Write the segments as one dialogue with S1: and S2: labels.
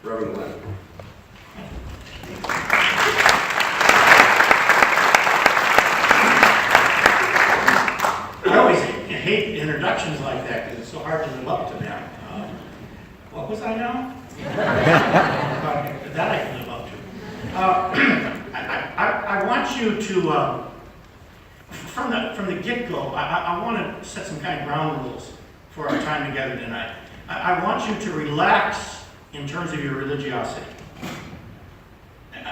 S1: Reverend Glen.
S2: I always hate introductions like that because it's so hard to live up to them. What was I now? That I can live up to. I want you to, from the get-go, I want to set some kind of ground rules for our time together tonight. I want you to relax in terms of your religiosity.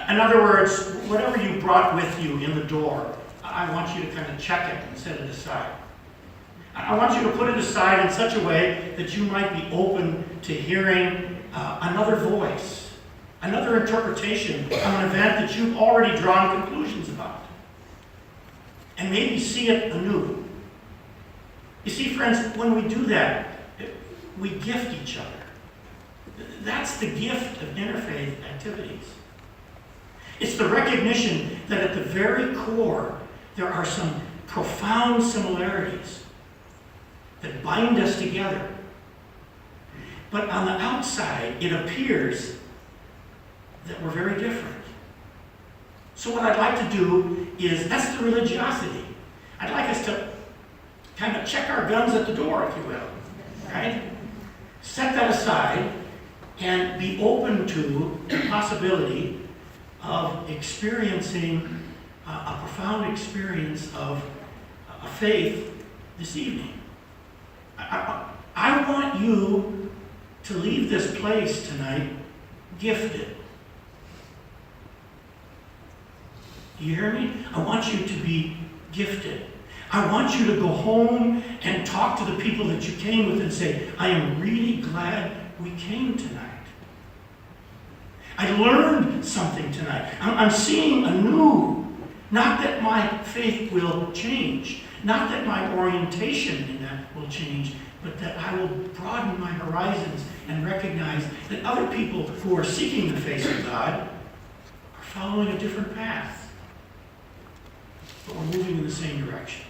S2: In other words, whatever you brought with you in the door, I want you to kind of check it and set it aside. I want you to put it aside in such a way that you might be open to hearing another voice, another interpretation of an event that you've already drawn conclusions about. And maybe see it anew. You see, friends, when we do that, we gift each other. That's the gift of interfaith activities. It's the recognition that at the very core, there are some profound similarities that bind us together. But on the outside, it appears that we're very different. So what I'd like to do is, that's the religiosity. I'd like us to kind of check our guns at the door, if you will, right? Set that aside and be open to the possibility of experiencing a profound experience of a faith this evening. I want you to leave this place tonight gifted. Do you hear me? I want you to be gifted. I want you to go home and talk to the people that you came with and say, I am really glad we came tonight. I learned something tonight. I'm seeing anew. Not that my faith will change. Not that my orientation in that will change. But that I will broaden my horizons and recognize that other people who are seeking the face of God are following a different path. But we're moving in the same direction.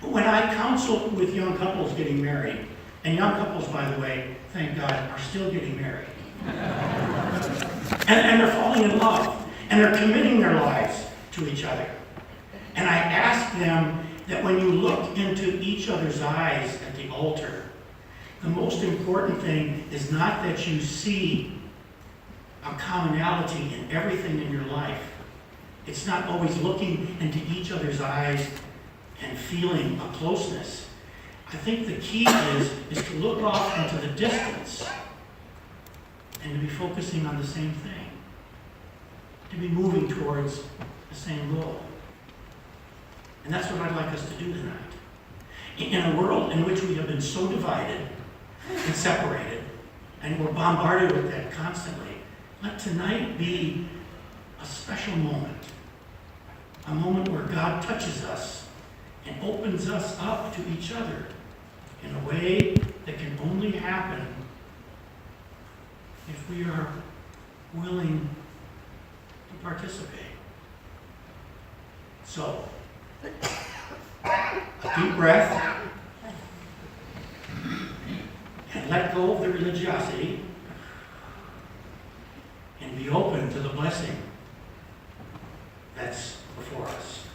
S2: But when I counsel with young couples getting married, and young couples, by the way, thank God, are still getting married. and they're falling in love. And they're committing their lives to each other. And I ask them that when you look into each other's eyes at the altar, the most important thing is not that you see a commonality in everything in your life. It's not always looking into each other's eyes and feeling a closeness. I think the key is to look off into the distance and to be focusing on the same thing. To be moving towards the same goal. And that's what I'd like us to do tonight. In a world in which we have been so divided and separated, and we're bombarded with that constantly, let tonight be a special moment. A moment where God touches us and opens us up to each other in a way that can only happen if we are willing to participate. So, deep breath and let go of the religiosity and be open to the blessing that's before us.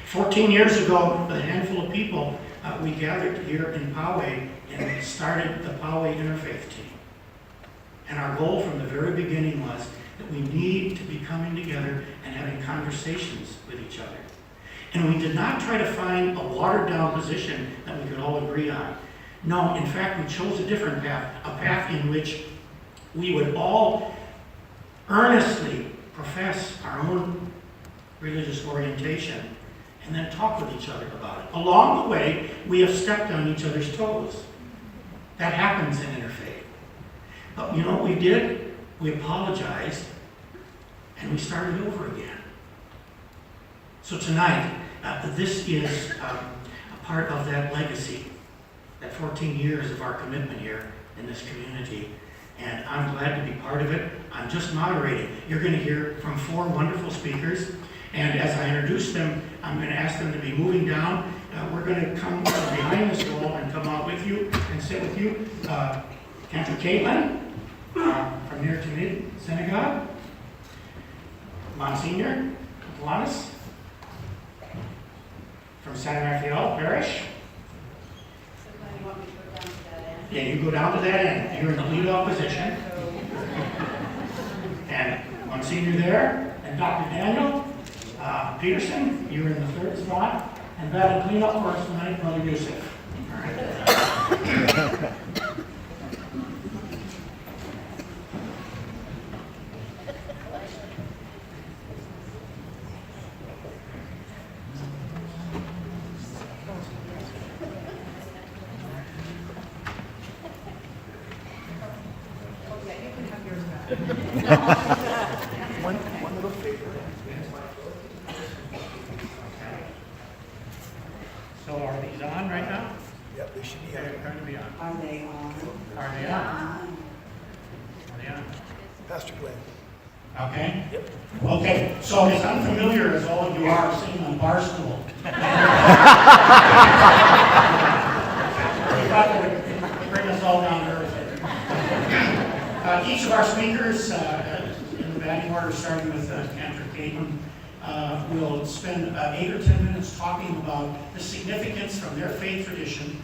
S2: 14 years ago, with a handful of people, we gathered here in Poway and started the Poway Interfaith team. And our goal from the very beginning was that we need to be coming together and having conversations with each other. And we did not try to find a watered-down position that we could all agree on. No, in fact, we chose a different path, a path in which we would all earnestly profess our own religious orientation and then talk with each other about it. Along the way, we have stepped on each other's toes. That happens in interfaith. But you know what we did? We apologized and we started over again. So tonight, this is a part of that legacy, that 14 years of our commitment here in this community. And I'm glad to be part of it. I'm just moderating. You're going to hear from 4 wonderful speakers. And as I introduce them, I'm going to ask them to be moving down. We're going to come behind this wall and come out with you and sit with you. Cantor from near Tamid Synagogue, Monsignor Mikulanis from San Rafael Parish.
S1: So Glen, you want me to go down to that end?
S2: Yeah, you go down to that end. You're in the lead-off position. And Monsignor there, and Dr. Daniel Peterson, you're in the third spot. And that'll clean up for us tonight, Brother Yusef. All right.
S3: One little favor.
S2: So are these on right now?
S3: Yep, they should be
S2: They're
S3: on.
S2: going to be on.
S1: Are they on?
S2: Are they on? Are they on?
S3: Pastor Glen.
S2: Okay?
S3: Yep.
S2: Okay, so as unfamiliar as all of you are sitting on bar stool. We thought it would bring us all down to earth. Each of our speakers, in the batting order, starting with Cantor will spend 8 or 10 minutes talking about the significance from their faith tradition,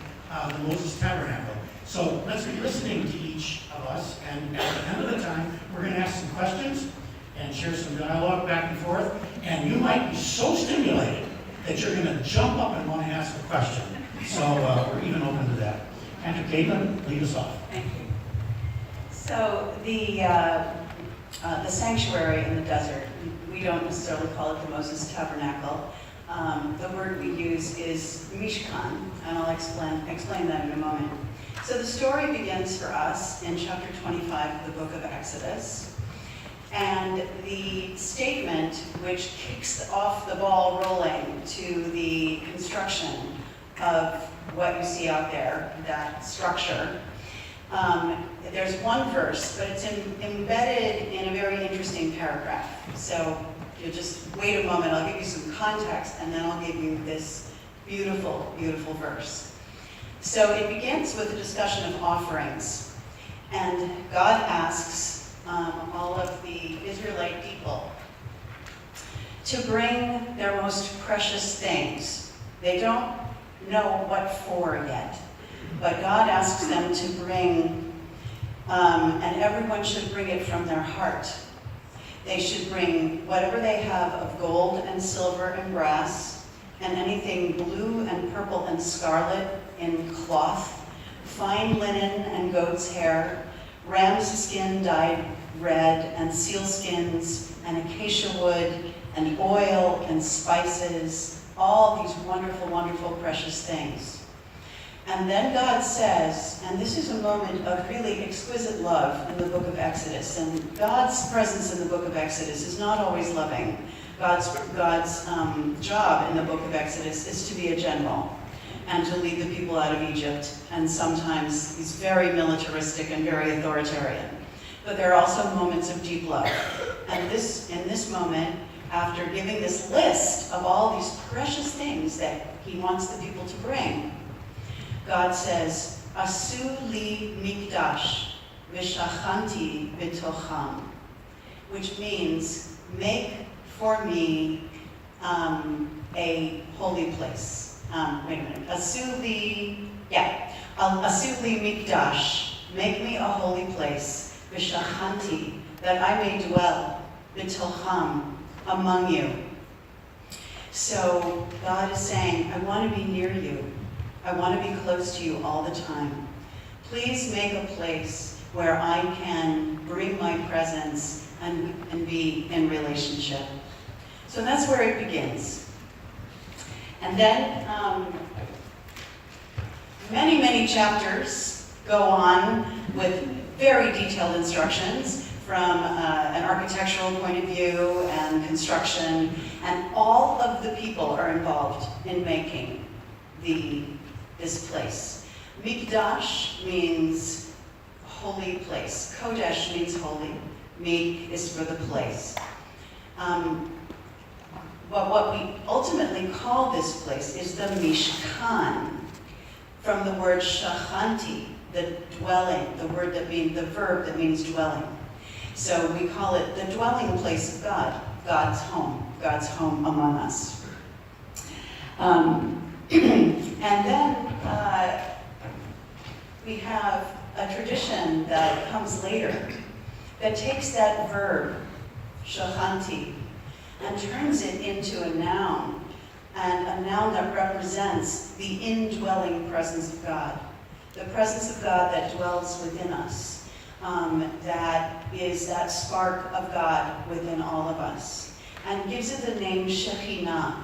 S2: the Moses Tabernacle. So let's be listening to each of us, and at the end of the time, we're going to ask some questions and share some dialogue back and forth. And you might be so stimulated that you're going to jump up and want to ask a question. So we're even open to that. Cantor Caitlin, lead us off.
S1: Thank you. So the sanctuary in the desert, we don't necessarily call it the Moses Tabernacle. The word we use is Mishkan, and I'll explain that in a moment. So the story begins for us in chapter 25 of the book of Exodus. And the statement which kicks off the ball rolling to the construction of what you see out there, that structure. There's one verse, but it's embedded in a very interesting paragraph. So you'll just wait a moment, I'll give you some context, and then I'll give you this beautiful, beautiful verse. So it begins with a discussion of offerings. And God asks all of the Israelite people to bring their most precious things. They don't know what for yet, but God asks them to bring, and everyone should bring it from their heart. They should bring whatever they have of gold and silver and brass, and anything blue and purple and scarlet in cloth, fine linen and goat's hair, ram's skin dyed red, and sealskins, and acacia wood, and oil, and spices, all these wonderful, wonderful, precious things. And then God says, and this is a moment of really exquisite love in the book of Exodus, and God's presence in the book of Exodus is not always loving. God's job in the book of Exodus is to be a general and to lead the people out of Egypt, and sometimes he's very militaristic and very authoritarian. But there are also moments of deep love. And in this moment, after giving this list of all these precious things that he wants the people to bring, God says, Asu li mikdash v'shachanti b'tocham, which means, make for me a holy place. Wait a minute. Asu li mikdash, make me a holy place, v'shachanti, that I may dwell, b'tocham, among you. So God is saying, I want to be near you. I want to be close to you all the time. Please make a place where I can bring my presence and be in relationship. So that's where it begins. And then many, many chapters go on with very detailed instructions from an architectural point of view and construction, and all of the people are involved in making this place. Mikdash means holy place. Kodesh means holy. Mik is for the place. But what we ultimately call this place is the Mishkan, from the word shachanti, the dwelling, the verb that means dwelling. So we call it the dwelling place of God, God's home among us. And then we have a tradition that comes later that takes that verb, shachanti, and turns it into a noun, and a noun that represents the indwelling presence of God. The presence of God that dwells within us, that is that spark of God within all of us, and gives it the name Shekinah,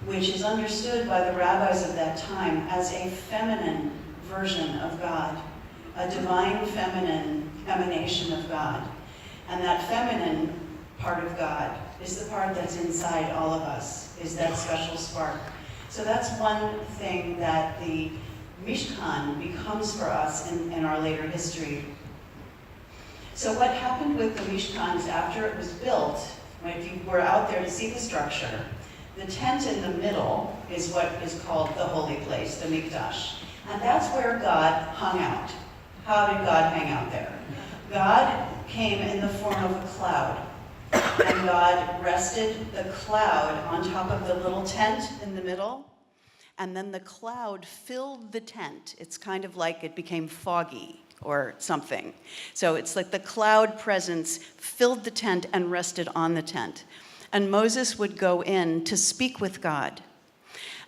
S1: which is understood by the rabbis of that time as a feminine version of God, a divine feminine emanation of God. And that feminine part of God is the part that's inside all of us, is that special spark. So that's one thing that the Mishkan becomes for us in our later history. So what happened with the Mishkans after it was built, if you were out there to see the structure, the tent in the middle is what is called the holy place, the Mikdash. And that's where God hung out. How did God hang out there? God came in the form of a cloud. And God rested the cloud on top of the little tent in the middle. And then the cloud filled the tent. It's kind of like it became foggy or something. So it's like the cloud presence filled the tent and rested on the tent. And Moses would go in to speak with God.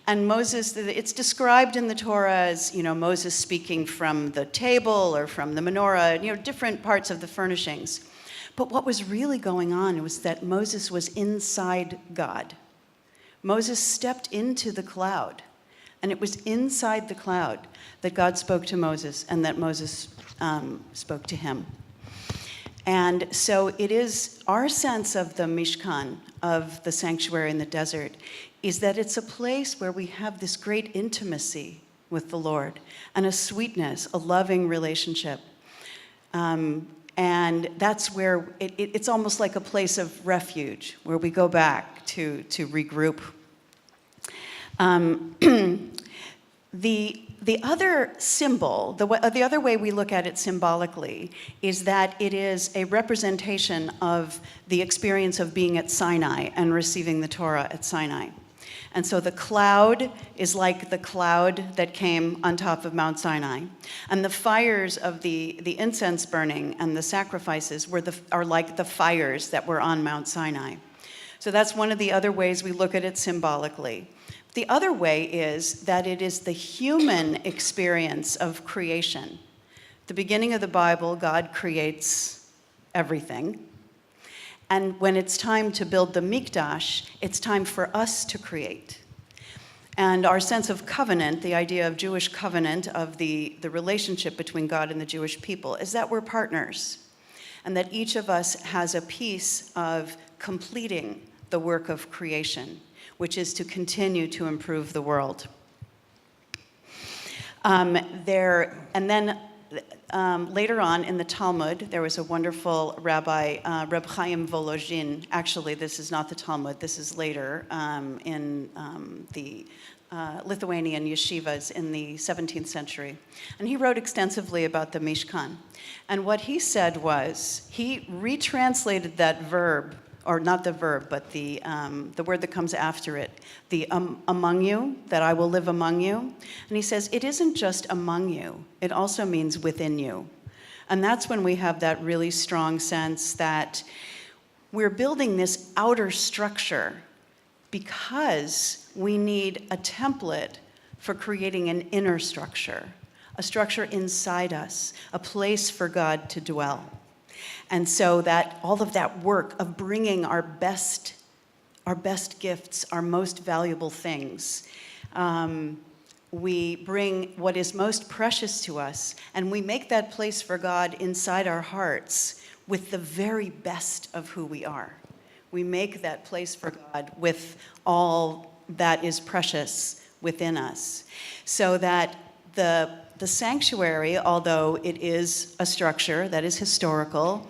S1: And Moses, it's described in the Torah as, Moses speaking from the table or from the menorah, different parts of the furnishings. But what was really going on was that Moses was inside God. Moses stepped into the cloud, and it was inside the cloud that God spoke to Moses and that Moses spoke to him. And so it is our sense of the Mishkan, of the sanctuary in the desert, is that it's a place where we have this great intimacy with the Lord and a sweetness, a loving relationship. And that's where it's almost like a place of refuge where we go back to regroup. The other symbol, the other way we look at it symbolically, is that it is a representation of the experience of being at Sinai and receiving the Torah at Sinai. And so the cloud is like the cloud that came on top of Mount Sinai. And the fires of the incense burning and the sacrifices are like the fires that were on Mount Sinai. So that's one of the other ways we look at it symbolically. The other way is that it is the human experience of creation. At the beginning of the Bible, God creates everything. And when it's time to build the Mikdash, it's time for us to create. And our sense of covenant, the idea of Jewish covenant, of the relationship between God and the Jewish people, is that we're partners. And that each of us has a piece of completing the work of creation, which is to continue to improve the world. Later on in the Talmud, there was a wonderful rabbi, Reb Chaim Volozhin. Actually, this is not the Talmud. This is later in the Lithuanian yeshivas in the 17th century. And he wrote extensively about the Mishkan. And what he said was, he retranslated that verb, or not the verb, but the word that comes after it, the among you, that I will live among you. And he says, it isn't just among you, it also means within you. And that's when we have that really strong sense that we're building this outer structure because we need a template for creating an inner structure, a structure inside us, a place for God to dwell. And so that all of that work of bringing our best gifts, our most valuable things, we bring what is most precious to us, and we make that place for God inside our hearts with the very best of who we are. We make that place for God with all that is precious within us. So that the sanctuary, although it is a structure that is historical,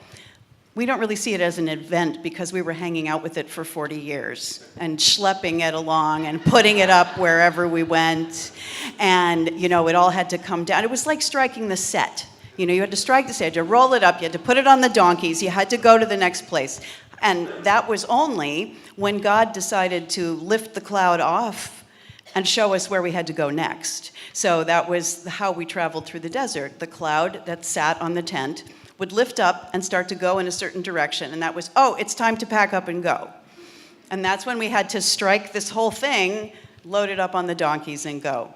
S1: we don't really see it as an event because we were hanging out with it for 40 years and schlepping it along and putting it up wherever we went. And, it all had to come down. It was like striking the set. You had to strike the set, you had to roll it up, you had to put it on the donkeys, you had to go to the next place. And that was only when God decided to lift the cloud off and show us where we had to go next. So that was how we traveled through the desert. The cloud that sat on the tent would lift up and start to go in a certain direction. And that was, it's time to pack up and go. And that's when we had to strike this whole thing, load it up on the donkeys and go.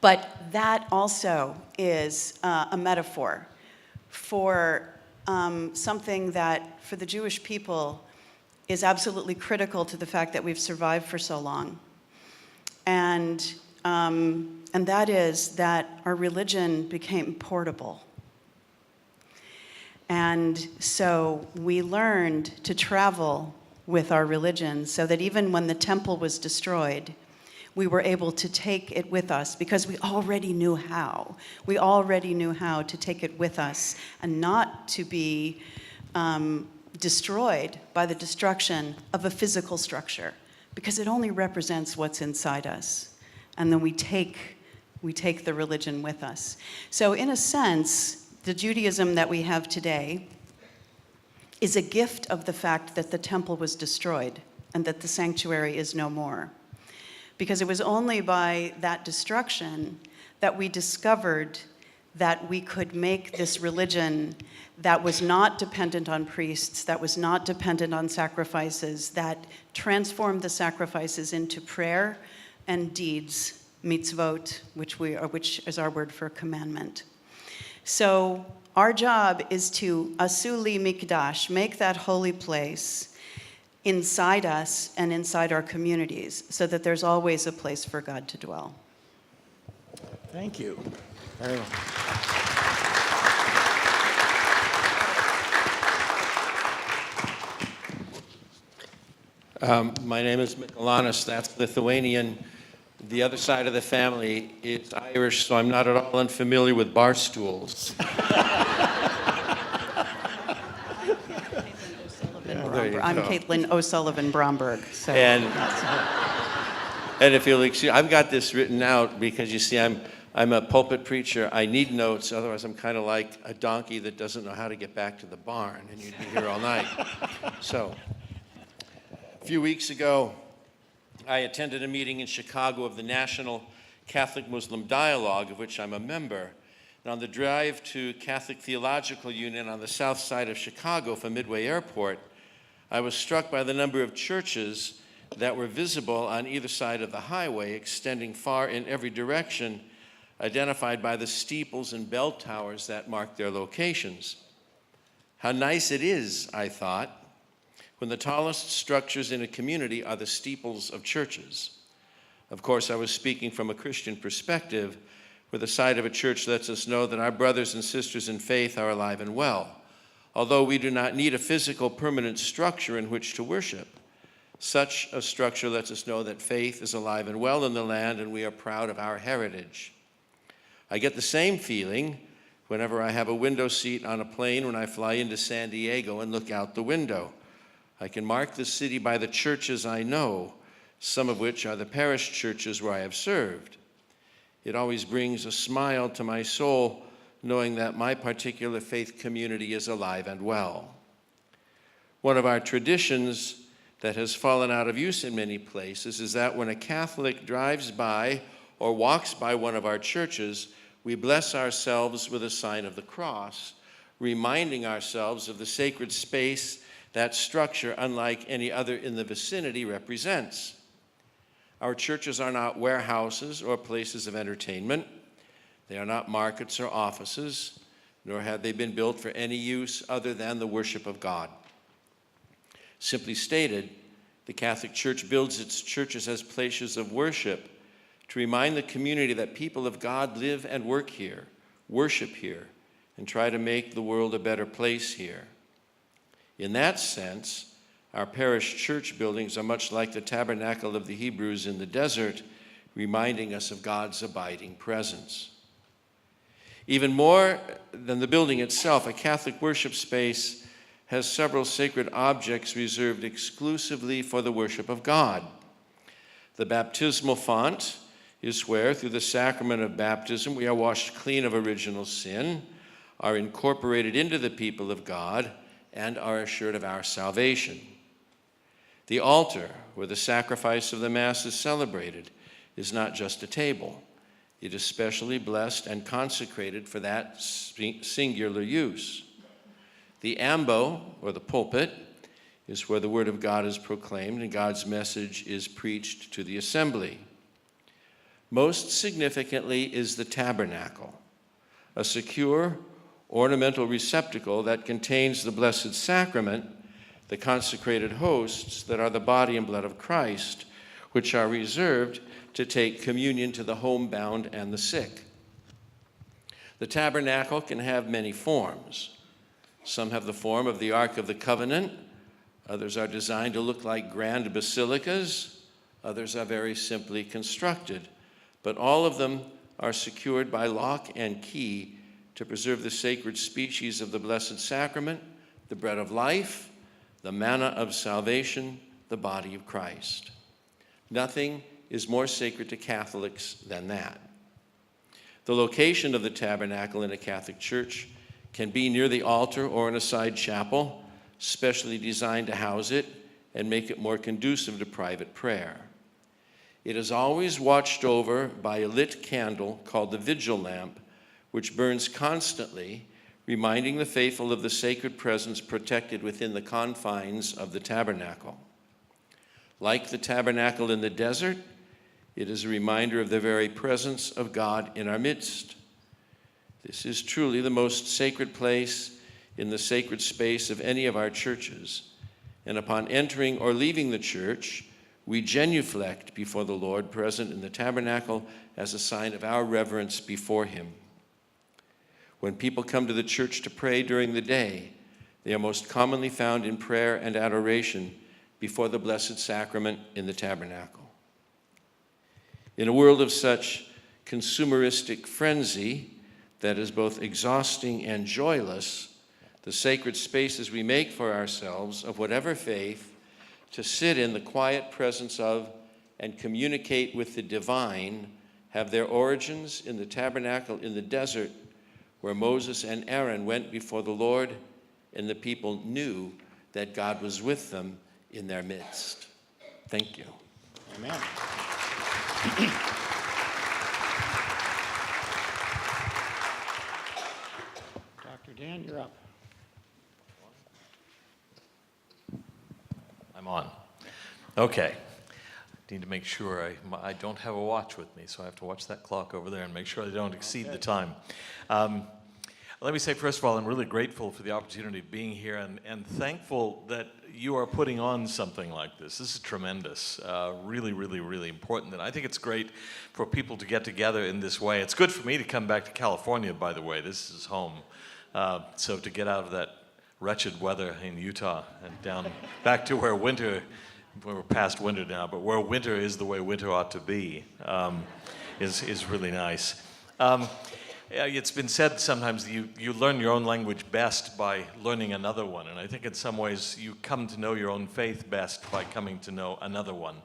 S1: But that also is a metaphor for something that, for the Jewish people, is absolutely critical to the fact that we've survived for so long. And that is that our religion became portable. And so we learned to travel with our religion so that even when the temple was destroyed, we were able to take it with us because we already knew how. We already knew how to take it with us and not to be destroyed by the destruction of a physical structure, because it only represents what's inside us. And then we take the religion with us. So in a sense, the Judaism that we have today is a gift of the fact that the temple was destroyed and that the sanctuary is no more. Because it was only by that destruction that we discovered that we could make this religion that was not dependent on priests, that was not dependent on sacrifices, that transformed the sacrifices into prayer and deeds, mitzvot, which is our word for commandment. So our job is to asuli mikdash, make that holy place inside us and inside our communities, so that there's always a place for God to dwell.
S3: Thank you. Very well.
S4: My name is Mikulanis. That's Lithuanian. The other side of the family is Irish, so I'm not at all unfamiliar with bar stools.
S1: I'm Caitlin O'Sullivan Bromberg. So
S4: And if you'll excuse, I've got this written out because you see, I'm a pulpit preacher. I need notes, otherwise I'm kind of like a donkey that doesn't know how to get back to the barn, and you'd be here all night. So, a few weeks ago, I attended a meeting in Chicago of the National Catholic-Muslim Dialogue, of which I'm a member. And on the drive to Catholic Theological Union on the south side of Chicago from Midway Airport, I was struck by the number of churches that were visible on either side of the highway, extending far in every direction, identified by the steeples and bell towers that mark their locations. How nice it is, I thought, when the tallest structures in a community are the steeples of churches. Of course, I was speaking from a Christian perspective, where the sight of a church lets us know that our brothers and sisters in faith are alive and well, although we do not need a physical, permanent structure in which to worship. Such a structure lets us know that faith is alive and well in the land, and we are proud of our heritage. I get the same feeling whenever I have a window seat on a plane when I fly into San Diego and look out the window. I can mark the city by the churches I know, some of which are the parish churches where I have served. It always brings a smile to my soul knowing that my particular faith community is alive and well. One of our traditions that has fallen out of use in many places is that when a Catholic drives by or walks by one of our churches, we bless ourselves with a sign of the cross, reminding ourselves of the sacred space that structure, unlike any other in the vicinity, represents. Our churches are not warehouses or places of entertainment. They are not markets or offices, nor have they been built for any use other than the worship of God. Simply stated, the Catholic Church builds its churches as places of worship to remind the community that people of God live and work here, worship here, and try to make the world a better place here. In that sense, our parish church buildings are much like the Tabernacle of the Hebrews in the desert, reminding us of God's abiding presence. Even more than the building itself, a Catholic worship space has several sacred objects reserved exclusively for the worship of God. The baptismal font is where, through the sacrament of baptism, we are washed clean of original sin, are incorporated into the people of God, and are assured of our salvation. The altar, where the sacrifice of the Mass is celebrated, is not just a table. It is specially blessed and consecrated for that singular use. The ambo, or the pulpit, is where the Word of God is proclaimed and God's message is preached to the assembly. Most significantly is the tabernacle, a secure, ornamental receptacle that contains the Blessed Sacrament, the consecrated hosts that are the body and blood of Christ, which are reserved to take communion to the homebound and the sick. The tabernacle can have many forms. Some have the form of the Ark of the Covenant. Others are designed to look like grand basilicas. Others are very simply constructed. But all of them are secured by lock and key to preserve the sacred species of the Blessed Sacrament, the bread of life, the manna of salvation, the body of Christ. Nothing is more sacred to Catholics than that. The location of the tabernacle in a Catholic church can be near the altar or in a side chapel, specially designed to house it and make it more conducive to private prayer. It is always watched over by a lit candle called the vigil lamp, which burns constantly, reminding the faithful of the sacred presence protected within the confines of the tabernacle. Like the tabernacle in the desert, it is a reminder of the very presence of God in our midst. This is truly the most sacred place in the sacred space of any of our churches. And upon entering or leaving the church, we genuflect before the Lord present in the tabernacle as a sign of our reverence before him. When people come to the church to pray during the day, they are most commonly found in prayer and adoration before the Blessed Sacrament in the tabernacle. In a world of such consumeristic frenzy that is both exhausting and joyless, the sacred spaces we make for ourselves, of whatever faith, to sit in the quiet presence of and communicate with the divine, have their origins in the tabernacle in the desert, where Moses and Aaron went before the Lord, and the people knew that God was with them in their midst. Thank you.
S2: Amen. Dr. Dan, you're up.
S5: I'm on. Okay. Need to make sure I don't have a watch with me, so I have to watch that clock over there and make sure I don't exceed the time. Let me say, first of all, I'm really grateful for the opportunity of being here and thankful that you are putting on something like this. This is tremendous, really, really, really important. And I think it's great for people to get together in this way. It's good for me to come back to California, by the way. This is home. So to get out of that wretched weather in Utah and down back to where winter, we're past winter now, but where winter is the way winter ought to be, is really nice. It's been said sometimes you learn your own language best by learning another one, and I think in some ways you come to know your own faith best by coming to know another one,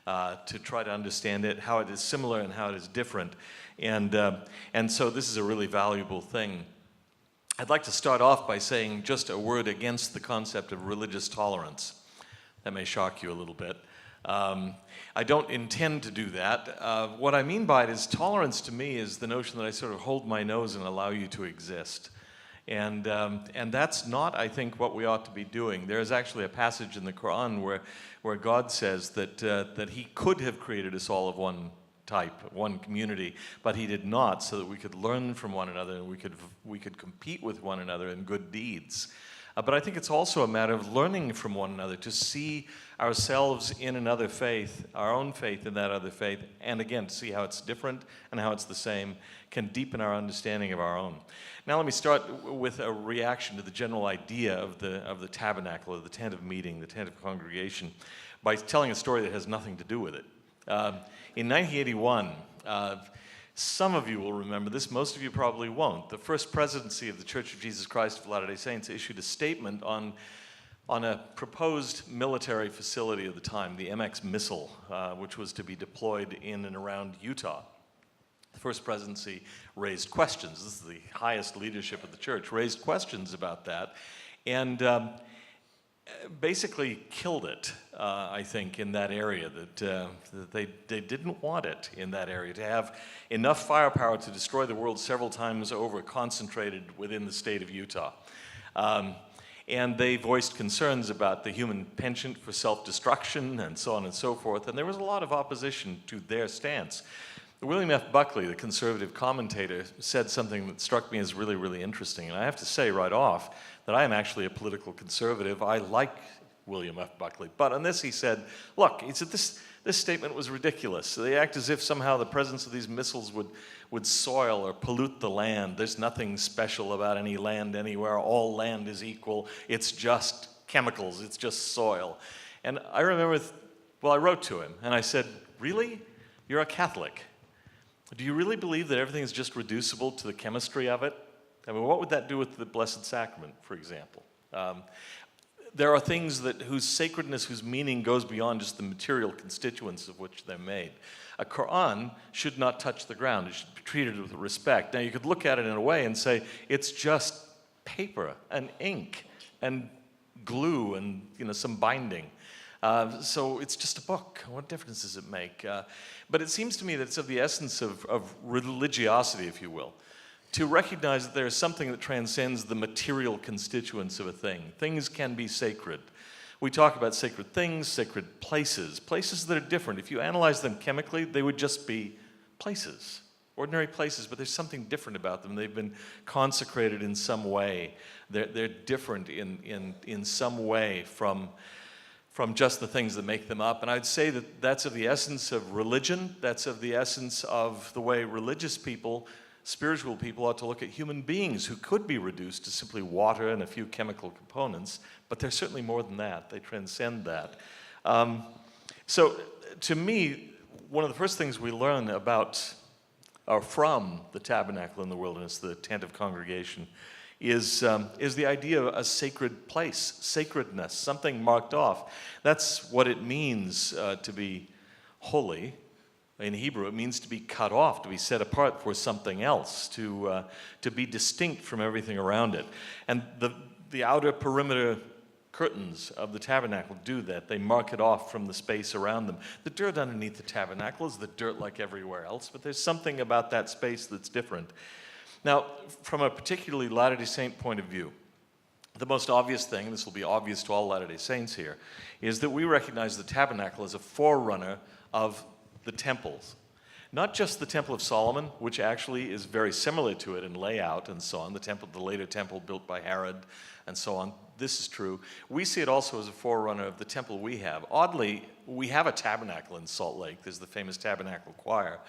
S5: to try to understand it, how it is similar and how it is different, and so this is a really valuable thing. I'd like to start off by saying just a word against the concept of religious tolerance. That may shock you a little bit. I don't intend to do that. What I mean by it is tolerance to me is the notion that I sort of hold my nose and allow you to exist. And that's not, I think, what we ought to be doing. There is actually a passage in the Quran where God says that he could have created us all of one type, one community, but he did not, so that we could learn from one another and we could compete with one another in good deeds. But I think it's also a matter of learning from one another, to see ourselves in another faith, our own faith in that other faith, and again, to see how it's different and how it's the same, can deepen our understanding of our own. Now let me start with a reaction to the general idea of the tabernacle, of the tent of meeting, the tent of congregation, by telling a story that has nothing to do with it. In 1981, Some of you will remember this, most of you probably won't. The first presidency of the Church of Jesus Christ of Latter-day Saints issued a statement on a proposed military facility at the time, the MX missile, which was to be deployed in and around Utah. The first presidency raised questions. This is the highest leadership of the church, raised questions about that, and basically killed it, I think, in that area, that they didn't want it in that area, to have enough firepower to destroy the world several times over, concentrated within the state of Utah. And they voiced concerns about the human penchant for self-destruction and so on and so forth, and there was a lot of opposition to their stance. William F. Buckley, the conservative commentator, said something that struck me as really, really interesting, and I have to say right off that I am actually a political conservative. I like William F. Buckley, but on this he said, look, he said this statement was ridiculous. They act as if somehow the presence of these missiles would soil or pollute the land. There's nothing special about any land anywhere. All land is equal. It's just chemicals. It's just soil. And I remember, I wrote to him and I said, really? You're a Catholic. Do you really believe that everything is just reducible to the chemistry of it? I mean, what would that do with the Blessed Sacrament, for example? There are things whose sacredness, whose meaning goes beyond just the material constituents of which they're made. A Quran should not touch the ground. It should be treated with respect. Now, you could look at it in a way and say, it's just paper and ink and glue and some binding. So it's just a book. What difference does it make? But it seems to me that it's of the essence of religiosity, if you will, to recognize that there is something that transcends the material constituents of a thing. Things can be sacred. We talk about sacred things, sacred places, places that are different. If you analyze them chemically, they would just be places, ordinary places, but there's something different about them. They've been consecrated in some way. They're different in some way from just the things that make them up. And I'd say that that's of the essence of religion. That's of the essence of the way religious people, spiritual people, ought to look at human beings who could be reduced to simply water and a few chemical components, but they're certainly more than that. They transcend that. So to me, one of the first things we learn about, or from the tabernacle in the wilderness, the tent of congregation, is the idea of a sacred place, sacredness, something marked off. That's what it means to be holy. In Hebrew, it means to be cut off, to be set apart for something else, to be distinct from everything around it. And the outer perimeter curtains of the tabernacle do that. They mark it off from the space around them. The dirt underneath the tabernacle is the dirt like everywhere else, but there's something about that space that's different. Now, from a particularly Latter-day Saint point of view, the most obvious thing, this will be obvious to all Latter-day Saints here, is that we recognize the tabernacle as a forerunner of the temples. Not just the Temple of Solomon, which actually is very similar to it in layout and so on, the later temple built by Herod and so on. This is true. We see it also as a forerunner of the temple we have. Oddly, we have a tabernacle in Salt Lake. There's the famous tabernacle choir.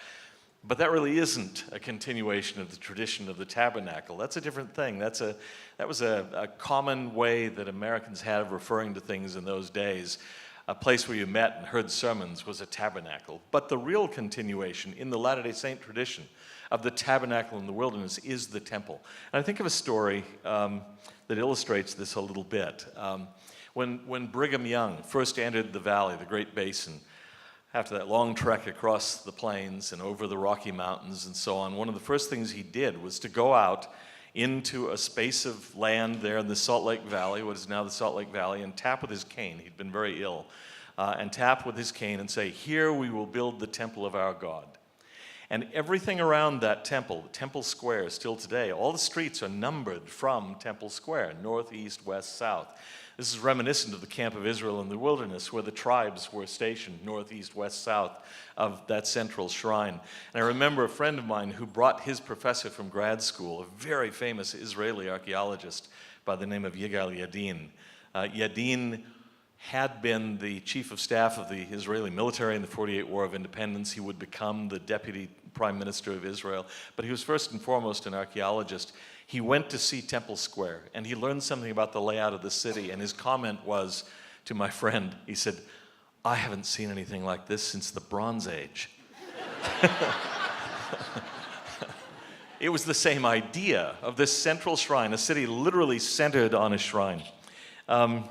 S5: But that really isn't a continuation of the tradition of the tabernacle. That's a different thing. That was a common way that Americans had of referring to things in those days. A place where you met and heard sermons was a tabernacle. But the real continuation in the Latter-day Saint tradition of the tabernacle in the wilderness is the temple. And I think of a story that illustrates this a little bit. When Brigham Young first entered the valley, the Great Basin, after that long trek across the plains and over the Rocky Mountains and so on, one of the first things he did was to go out into a space of land there in the Salt Lake Valley, what is now the Salt Lake Valley, and tap with his cane. He'd been very ill. And tap with his cane and say, "Here we will build the temple of our God." And everything around that temple, the Temple Square still today, all the streets are numbered from Temple Square, north, east, west, south. This is reminiscent of the camp of Israel in the wilderness, where the tribes were stationed north, east, west, south of that central shrine. And I remember a friend of mine who brought his professor from grad school, a very famous Israeli archaeologist by the name of Yigal Yadin. Yadin had been the chief of staff of the Israeli military in the 48 War of Independence. He would become the deputy prime minister of Israel. But he was first and foremost an archaeologist. He went to see Temple Square, and he learned something about the layout of the city. And his comment was to my friend, he said, "I haven't seen anything like this since the Bronze Age." it was the same idea of this central shrine, a city literally centered on a shrine. Now,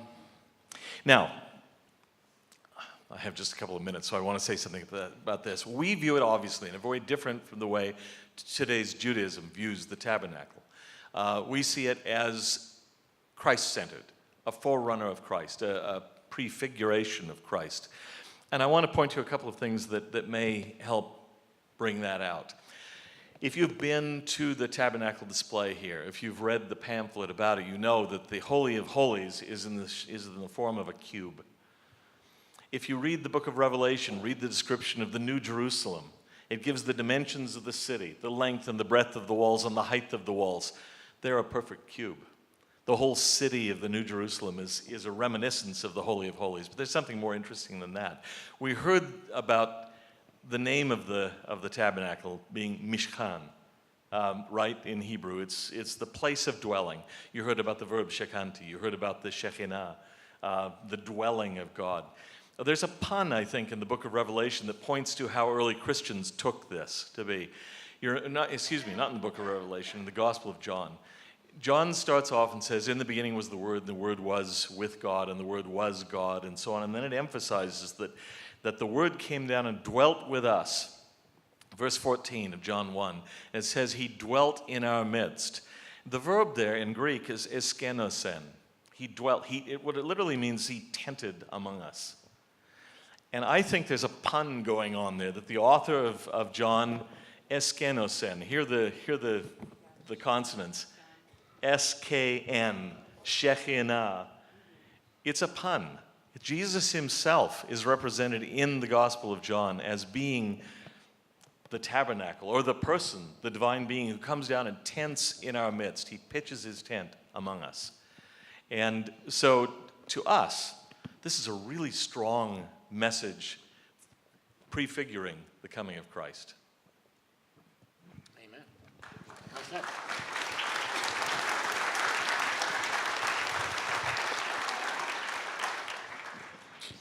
S5: I have just a couple of minutes, so I want to say something about this. We view it, obviously, in a very different from the way today's Judaism views the tabernacle. We see it as Christ-centered, a forerunner of Christ, a prefiguration of Christ. And I want to point to a couple of things that may help bring that out. If you've been to the tabernacle display here, if you've read the pamphlet about it, you know that the Holy of Holies is in the form of a cube. If you read the book of Revelation, read the description of the New Jerusalem. It gives the dimensions of the city, the length and the breadth of the walls and the height of the walls. They're a perfect cube. The whole city of the New Jerusalem is a reminiscence of the Holy of Holies. But there's something more interesting than that. We heard about the name of the tabernacle being Mishkan, right, in Hebrew. It's the place of dwelling. You heard about the verb shekanti. You heard about the Shekinah, the dwelling of God. There's a pun, I think, in the book of Revelation that points to how early Christians took this to be. Not in the book of Revelation, in the Gospel of John. John starts off and says, in the beginning was the Word was with God, and the Word was God, and so on. And then it emphasizes that the Word came down and dwelt with us. Verse 14 of John 1, it says, He dwelt in our midst. The verb there in Greek is eskenosen. He dwelt. What it literally means, He tented among us. And I think there's a pun going on there that the author of John, eskenosen, hear the consonants, S-K-N, Shekinah. It's a pun. Jesus himself is represented in the Gospel of John as being the tabernacle, or the person, the divine being who comes down and tents in our midst. He pitches his tent among us. And so to us, this is a really strong message prefiguring the coming of Christ.
S2: Amen. How's that?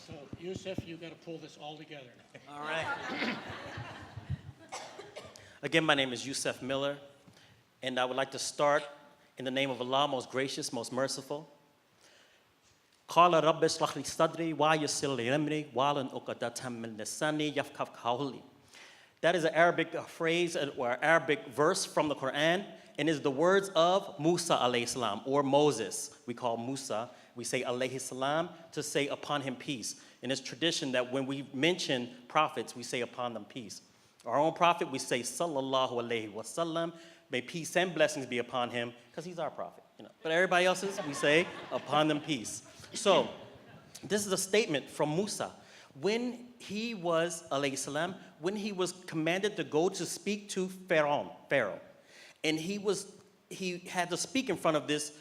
S2: So, Yusef, you got to pull this all together now.
S6: All right. Again, my name is Yusef Miller, and I would like to start in the name of Allah, most gracious, most merciful. Qala rabbi shrah li sadri wa yassir li amri wahlul 'uqdatam min lisani yafqahu qawli. That is an Arabic phrase or Arabic verse from the Quran, and is the words of Musa alayhi salam, or Moses. We call Musa, we say alayhi salam to say upon him peace. And it's tradition that when we mention prophets, we say upon them peace. Our own prophet, we say sallallahu alayhi wa sallam, may peace and blessings be upon him, because he's our prophet. But everybody else's, we say upon them peace. So, this is a statement from Musa. When he was, alayhi salam, when he was commanded to go to speak to Pharaoh, and he had to speak in front of this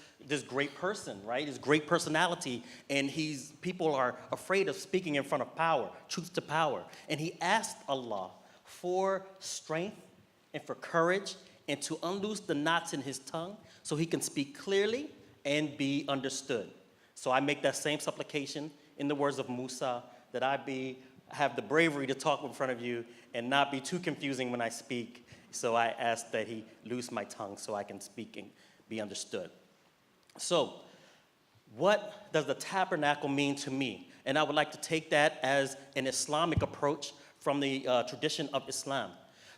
S6: great person, right? This great personality, and people are afraid of speaking in front of power, truth to power. And he asked Allah for strength and for courage and to unloose the knots in his tongue so he can speak clearly and be understood. So I make that same supplication in the words of Musa, that I have the bravery to talk in front of you and not be too confusing when I speak. So I ask that he loose my tongue so I can speak and be understood. So what does the tabernacle mean to me? And I would like to take that as an Islamic approach from the tradition of Islam.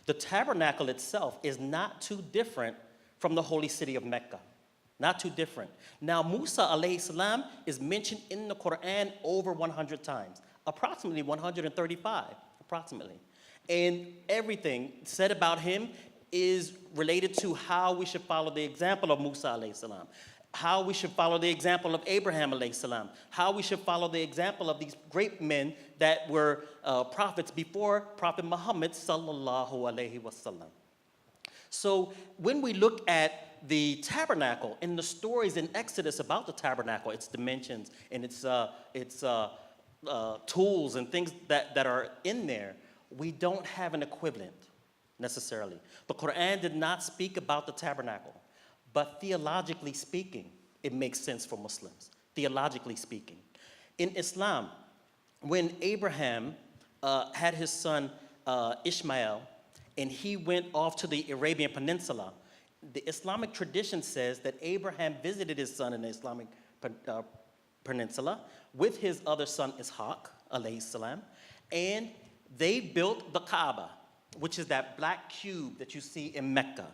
S6: The tabernacle itself is not too different from the holy city of Mecca. Not too different. Now, Musa alayhi salam is mentioned in the Quran over 100 times, approximately 135, approximately. And everything said about him is related to how we should follow the example of Musa alayhi salam, how we should follow the example of Abraham alayhi salam, how we should follow the example of these great men that were prophets before Prophet Muhammad sallallahu alayhi wasallam. So when we look at the tabernacle and the stories in Exodus about the tabernacle, its dimensions and its tools and things that are in there, we don't have an equivalent necessarily. The Quran did not speak about the tabernacle, but theologically speaking, it makes sense for Muslims, theologically speaking. In Islam, when Abraham had his son Ishmael, and he went off to the Arabian Peninsula, the Islamic tradition says that Abraham visited his son in the Islamic peninsula with his other son Ishaq, alayhi salam, and they built the Kaaba, which is that black cube that you see in Mecca.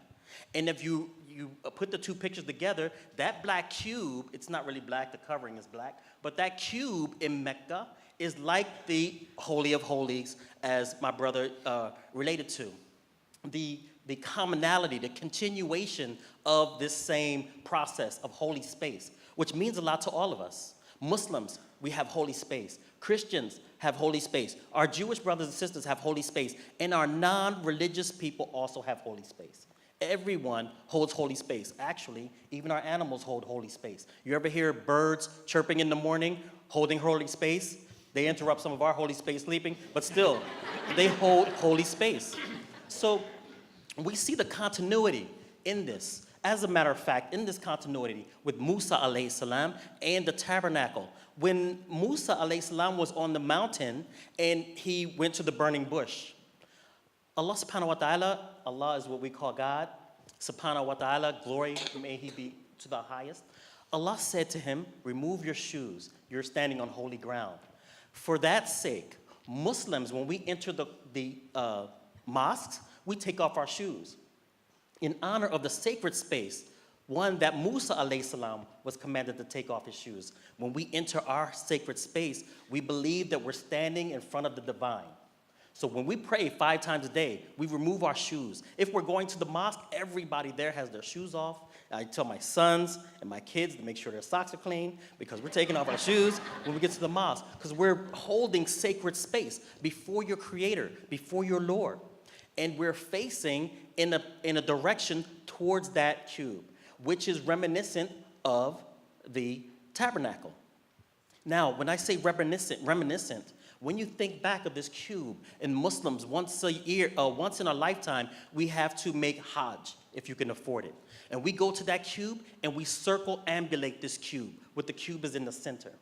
S6: And if you put the two pictures together, that black cube, it's not really black, the covering is black, but that cube in Mecca is like the Holy of Holies, as my brother related to. The commonality, the continuation of this same process of holy space, which means a lot to all of us. Muslims, we have holy space. Christians have holy space. Our Jewish brothers and sisters have holy space. And our non-religious people also have holy space. Everyone holds holy space. Actually, even our animals hold holy space. You ever hear birds chirping in the morning, holding holy space? They interrupt some of our holy space sleeping, but still, they hold holy space. So we see the continuity in this. As a matter of fact, in this continuity with Musa alayhi salam and the tabernacle, when Musa alayhi salam was on the mountain and he went to the burning bush, Allah subhanahu wa ta'ala, Allah is what we call God, subhanahu wa ta'ala, glory may he be to the highest. Allah said to him, remove your shoes, you're standing on holy ground. For that sake, Muslims, when we enter the mosques, we take off our shoes in honor of the sacred space, one that Musa alayhi salam was commanded to take off his shoes. When we enter our sacred space, we believe that we're standing in front of the divine. So when we pray 5 times a day, we remove our shoes. If we're going to the mosque, everybody there has their shoes off. I tell my sons and my kids to make sure their socks are clean because we're taking off our shoes when we get to the mosque because we're holding sacred space before your Creator, before your Lord. And we're facing in a direction towards that cube, which is reminiscent of the tabernacle. Now, when I say reminiscent, when you think back of this cube, and Muslims, once in a lifetime, we have to make Hajj, if you can afford it. And we go to that cube, and we circumambulate this cube, with the cube is in the center.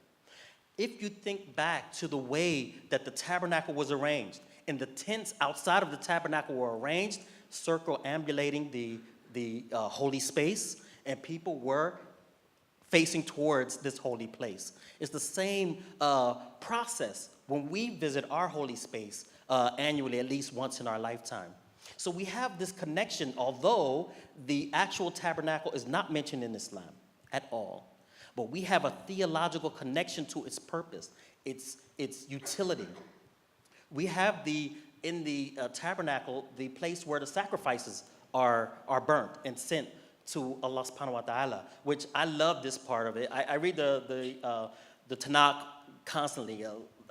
S6: If you think back to the way that the tabernacle was arranged, and the tents outside of the tabernacle were arranged, circumambulating the holy space, and people were facing towards this holy place. It's the same process when we visit our holy space annually, at least once in our lifetime. So we have this connection, although the actual tabernacle is not mentioned in Islam at all. But we have a theological connection to its purpose, its utility. We have in the tabernacle, the place where the sacrifices are burnt and sent to Allah subhanahu wa ta'ala, which I love this part of it. I read the Tanakh constantly.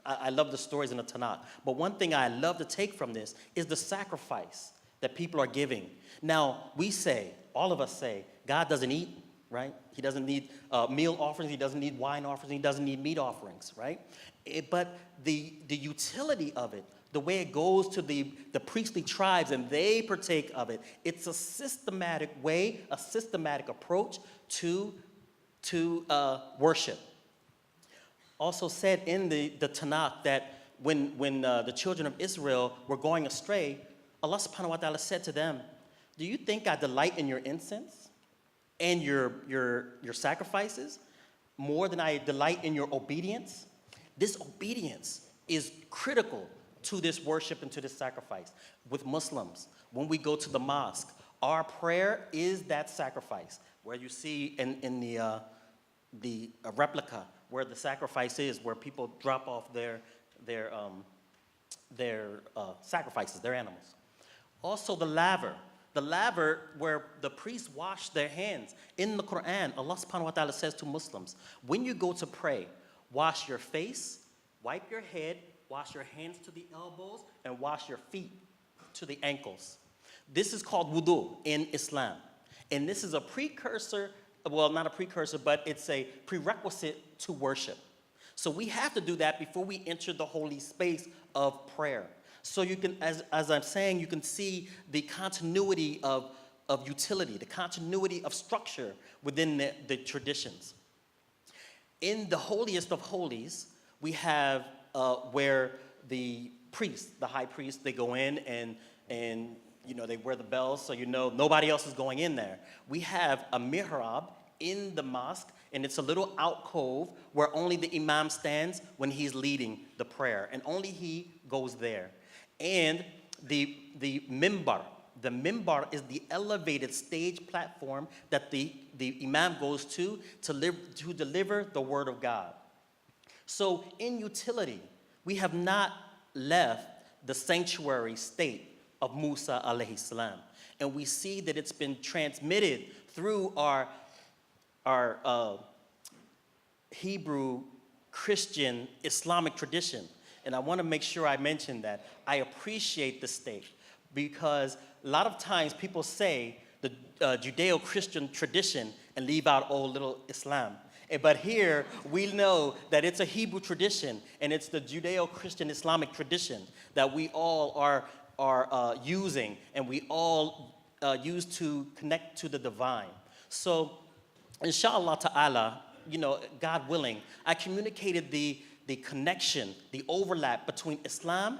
S6: I love the stories in the Tanakh. But one thing I love to take from this is the sacrifice that people are giving. Now, all of us say, God doesn't eat, right? He doesn't need meal offerings, he doesn't need wine offerings, he doesn't need meat offerings, right? But the utility of it, the way it goes to the priestly tribes and they partake of it, it's a systematic way, a systematic approach to worship. Also said in the Tanakh that when the children of Israel were going astray, Allah subhanahu wa ta'ala said to them, do you think I delight in your incense and your sacrifices more than I delight in your obedience? This obedience is critical to this worship and to this sacrifice. With Muslims, when we go to the mosque, our prayer is that sacrifice, where you see in the replica where the sacrifice is, where people drop off their sacrifices, their animals. Also the laver where the priests wash their hands. In the Quran, Allah subhanahu wa ta'ala says to Muslims, when you go to pray, wash your face, wipe your head, wash your hands to the elbows, and wash your feet to the ankles. This is called wudu in Islam. And this is a precursor, well, not a precursor, but it's a prerequisite to worship. So we have to do that before we enter the holy space of prayer. So you can, as I'm saying, you can see the continuity of utility, the continuity of structure within the traditions. In the holiest of holies, we have where the priest, the high priest, they go in and they wear the bells, so nobody else is going in there. We have a mihrab in the mosque, and it's a little alcove where only the imam stands when he's leading the prayer, and only he goes there. And the mimbar is the elevated stage platform that the imam goes to deliver the word of God. So in utility, we have not left the sanctuary state of Musa alayhi salam. And we see that it's been transmitted through our Hebrew, Christian, Islamic tradition. And I want to make sure I mention that. I appreciate the state because a lot of times people say the Judeo-Christian tradition and leave out old little Islam. But here we know that it's a Hebrew tradition and it's the Judeo-Christian Islamic tradition that we all are using and we all use to connect to the divine. So, inshallah ta'ala, God willing, I communicated the connection, the overlap between Islam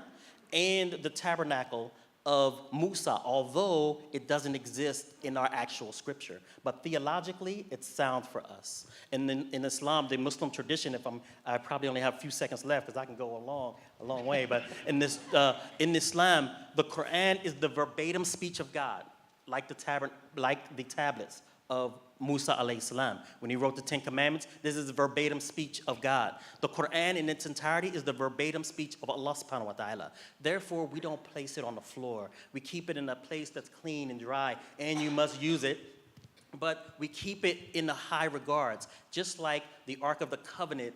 S6: and the tabernacle of Musa, although it doesn't exist in our actual scripture. But theologically, it's sound for us. And then in Islam, the Muslim tradition, I probably only have a few seconds left because I can go a long way, but in Islam, the Quran is the verbatim speech of God, like the tablets of Musa alayhi salam. When he wrote the Ten Commandments, this is the verbatim speech of God. The Quran in its entirety is the verbatim speech of Allah subhanahu wa ta'ala. Therefore, we don't place it on the floor. We keep it in a place that's clean and dry, and you must use it. But we keep it in the high regards, just like the Ark of the Covenant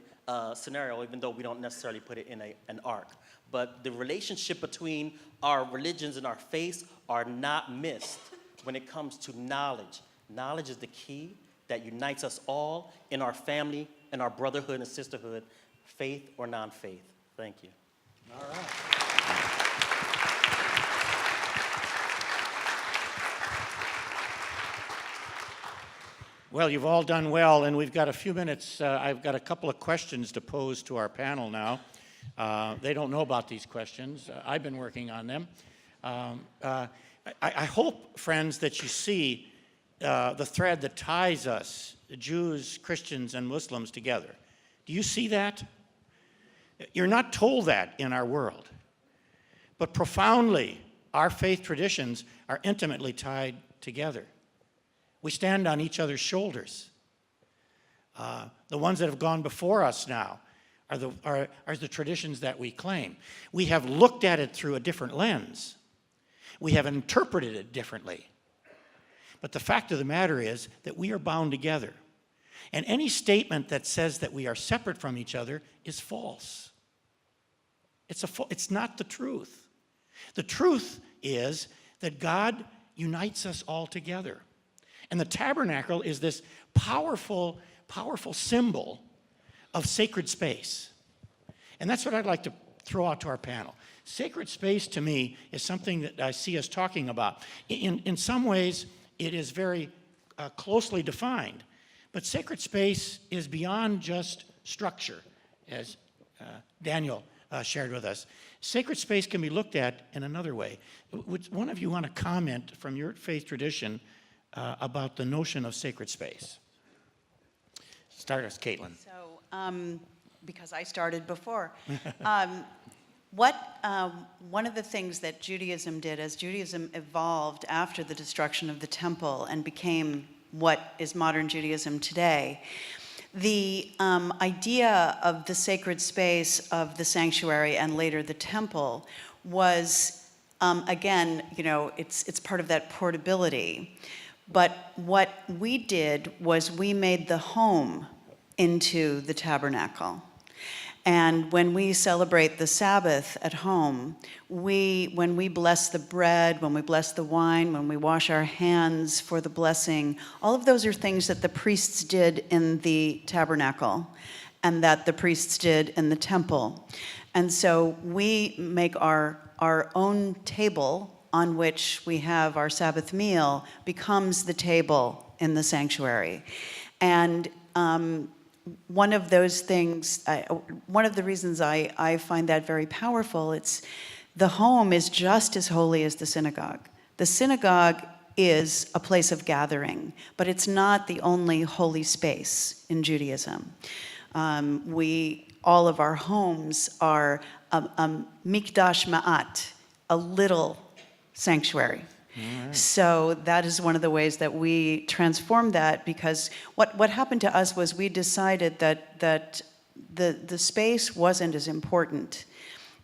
S6: scenario, even though we don't necessarily put it in an ark. But the relationship between our religions and our faiths are not missed when it comes to knowledge. Knowledge is the key that unites us all in our family, in our brotherhood and sisterhood, faith or non-faith. Thank you.
S2: All right. Well, you've all done well, and we've got a few minutes. I've got a couple of questions to pose to our panel now. They don't know about these questions. I've been working on them. I hope, friends, that you see the thread that ties us, the Jews, Christians, and Muslims together. Do you see that? You're not told that in our world. But profoundly, our faith traditions are intimately tied together. We stand on each other's shoulders. The ones that have gone before us now are the traditions that we claim. We have looked at it through a different lens. We have interpreted it differently. But the fact of the matter is that we are bound together. And any statement that says that we are separate from each other is false. It's not the truth. The truth is that God unites us all together. And the tabernacle is this powerful, powerful symbol of sacred space. And that's what I'd like to throw out to our panel. Sacred space, to me, is something that I see us talking about. In some ways, it is very closely defined. But sacred space is beyond just structure, as Daniel shared with us. Sacred space can be looked at in another way. Would one of you want to comment from your faith tradition about the notion of sacred space? Start us, Caitlin.
S1: So, because I started before, one of the things that Judaism did, as Judaism evolved after the destruction of the temple and became what is modern Judaism today, the idea of the sacred space of the sanctuary and later the temple was, again, it's part of that portability. But what we did was we made the home into the tabernacle. And when we celebrate the Sabbath at home, when we bless the bread, when we bless the wine, when we wash our hands for the blessing, all of those are things that the priests did in the tabernacle and that the priests did in the temple. And so we make our own table on which we have our Sabbath meal becomes the table in the sanctuary. And one of those things, one of the reasons I find that very powerful, it's the home is just as holy as the synagogue. The synagogue is a place of gathering, but it's not the only holy space in Judaism. All of our homes are a mikdash ma'at, a little sanctuary. Right. So that is one of the ways that we transformed that, because what happened to us was we decided that the space wasn't as important,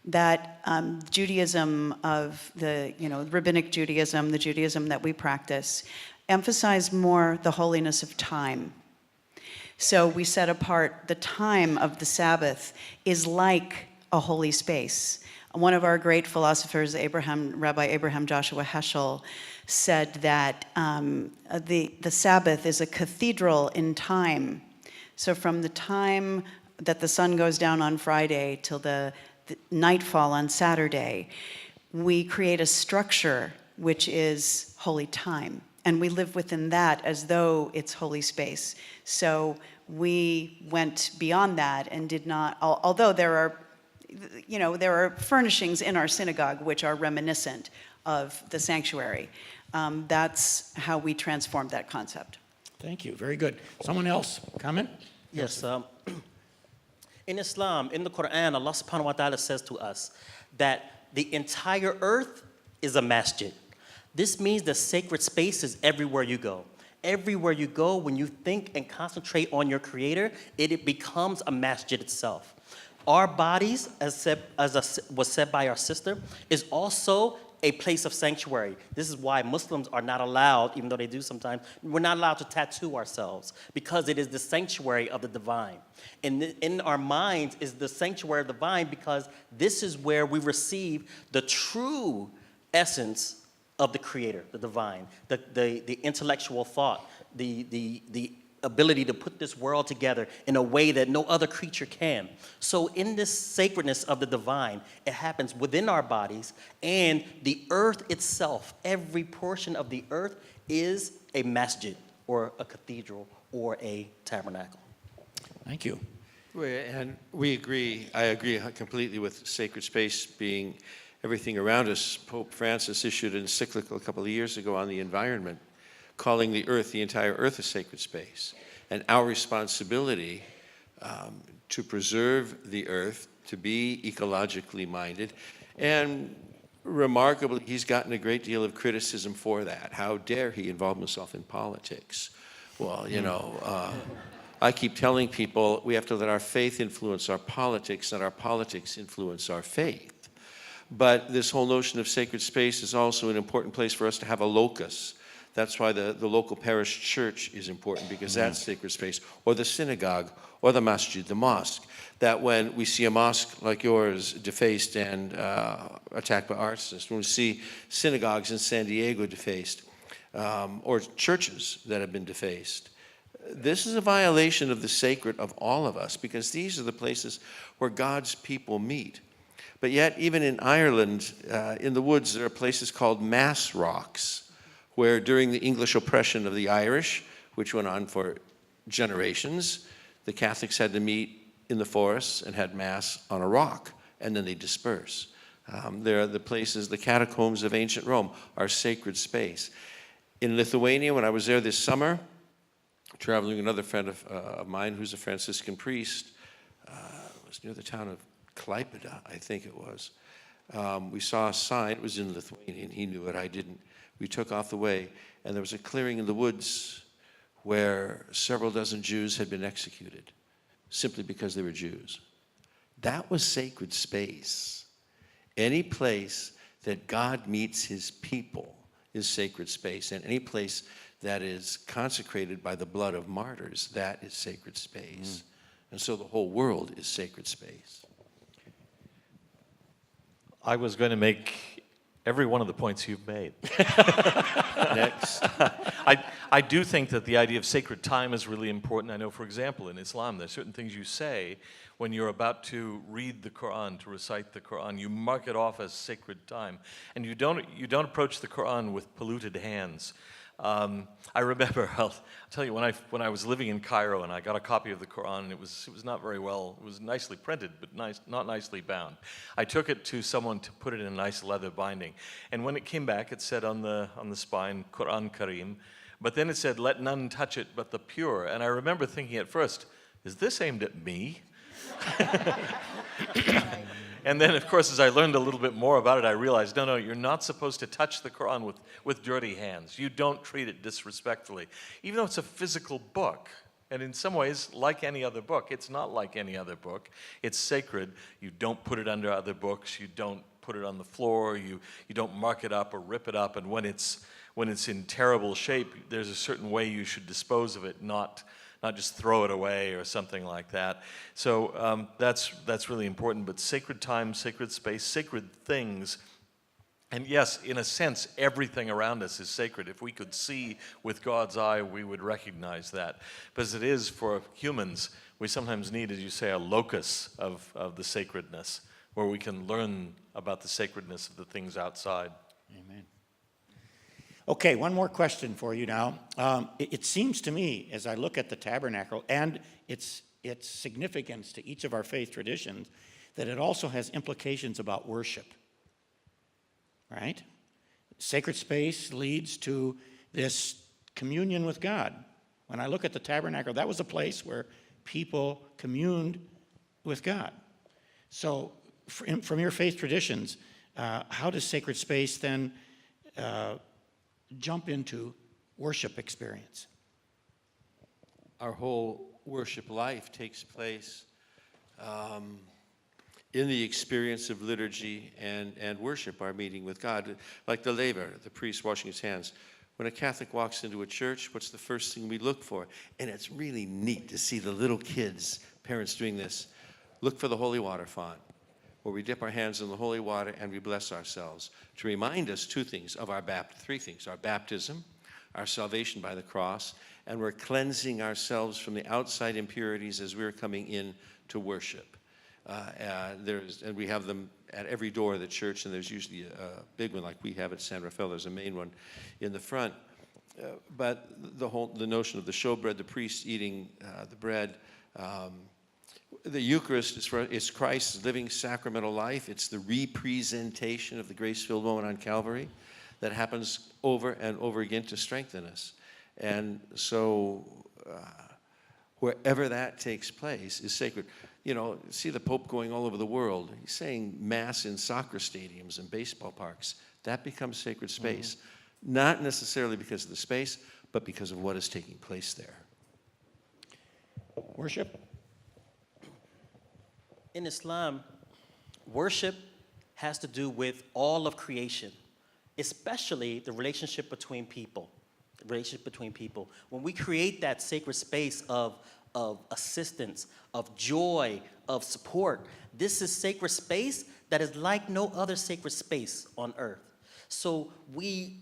S1: that Judaism of the, rabbinic Judaism, the Judaism that we practice, emphasized more the holiness of time. So we set apart the time of the Sabbath is like a holy space. One of our great philosophers, Rabbi Abraham Joshua Heschel, said that the Sabbath is a cathedral in time. So from the time that the sun goes down on Friday till the nightfall on Saturday, we create a structure which is holy time. And we live within that as though it's holy space. So we went beyond that and did not, although there are furnishings in our synagogue which are reminiscent of the sanctuary. That's how we transformed that concept.
S3: Thank you. Very good. Someone else? Comment?
S6: Yes. In Islam, in the Quran, Allah subhanahu wa ta'ala says to us that the entire earth is a masjid. This means the sacred space is everywhere you go. Everywhere you go, when you think and concentrate on your Creator, it becomes a masjid itself. Our bodies, as was said by our sister, is also a place of sanctuary. This is why Muslims are not allowed, even though they do sometimes, we're not allowed to tattoo ourselves, because it is the sanctuary of the divine. And in our minds is the sanctuary of the divine, because this is where we receive the true essence of the Creator, the divine, the intellectual thought, the ability to put this world together in a way that no other creature can. So in this sacredness of the divine, it happens within our bodies, and the earth itself, every portion of the earth is a masjid or a cathedral or a tabernacle.
S3: Thank you.
S4: And we agree, I agree completely with sacred space being everything around us. Pope Francis issued an encyclical a couple of years ago on the environment, calling the earth, the entire earth, a sacred space. And our responsibility to preserve the earth, to be ecologically minded. And remarkably, he's gotten a great deal of criticism for that. How dare he involve himself in politics? Well, I keep telling people we have to let our faith influence our politics, not our politics influence our faith. But this whole notion of sacred space is also an important place for us to have a locus. That's why the local parish church is important, because that's sacred space. Or the synagogue, or the masjid, the mosque. That when we see a mosque like yours defaced and attacked by arsonists, when we see synagogues in San Diego defaced, or churches that have been defaced, this is a violation of the sacred of all of us, because these are the places where God's people meet. But yet, even in Ireland, in the woods, there are places called mass rocks, where during the English oppression of the Irish, which went on for generations, the Catholics had to meet in the forests and had mass on a rock, and then they disperse. There are the places, the catacombs of ancient Rome are sacred space. In Lithuania, when I was there this summer, traveling with another friend of mine who's a Franciscan priest, it was near the town of Klaipėda, I think it was. We saw a sign, it was in Lithuanian, he knew it, I didn't. We took off the way, and there was a clearing in the woods where several dozen Jews had been executed, simply because they were Jews. That was sacred space. Any place that God meets his people is sacred space, and any place that is consecrated by the blood of martyrs, that is sacred space. And so the whole world is sacred space.
S5: I was going to make every one of the points you've made.
S4: Next.
S5: I do think that the idea of sacred time is really important. I know, for example, in Islam, there's certain things you say when you're about to read the Quran, to recite the Quran. You mark it off as sacred time. And you don't approach the Quran with polluted hands, I remember, I'll tell you, when I was living in Cairo and I got a copy of the Quran, and it was not very well, it was nicely printed, but not nicely bound. I took it to someone to put it in a nice leather binding. And when it came back, it said on the spine, Quran Kareem, but then it said, let none touch it but the pure. And I remember thinking at first, is this aimed at me? And then, of course, as I learned a little bit more about it, I realized, no, you're not supposed to touch the Quran with dirty hands. You don't treat it disrespectfully, even though it's a physical book. And in some ways, like any other book, it's not like any other book. It's sacred. You don't put it under other books. You don't put it on the floor. You don't mark it up or rip it up. And when it's in terrible shape, there's a certain way you should dispose of it, not just throw it away or something like that. So that's really important. But sacred time, sacred space, sacred things. And yes, in a sense, everything around us is sacred. If we could see with God's eye, we would recognize that. But as it is for humans, we sometimes need, as you say, a locus of the sacredness, where we can learn about the sacredness of the things outside.
S3: Amen. Okay, one more question for you now. It seems to me, as I look at the tabernacle and its significance to each of our faith traditions, that it also has implications about worship, right? Sacred space leads to this communion with God. When I look at the tabernacle, that was a place where people communed with God. So from your faith traditions, how does sacred space then jump into worship experience?
S4: Our whole worship life takes place in the experience of liturgy and worship, our meeting with God. Like the laver, the priest washing his hands. When a Catholic walks into a church, what's the first thing we look for? And it's really neat to see the little kids, parents doing this. Look for the holy water font, where we dip our hands in the holy water and we bless ourselves, to remind us three things: our baptism, our salvation by the cross, and we're cleansing ourselves from the outside impurities as we're coming in to worship. And we have them at every door of the church, and there's usually a big one like we have at San Rafael. There's a main one in the front. But the notion of the showbread, the priest eating the bread, the Eucharist is Christ's living sacramental life. It's the representation of the grace-filled moment on Calvary that happens over and over again to strengthen us. And so wherever that takes place is sacred. You know, see the Pope going all over the world. He's saying Mass in soccer stadiums and baseball parks. That becomes sacred space. Mm-hmm. Not necessarily because of the space, but because of what is taking place there.
S3: Worship?
S6: In Islam, worship has to do with all of creation, especially the relationship between people. When we create that sacred space of assistance, of joy, of support, this is sacred space that is like no other sacred space on earth. So we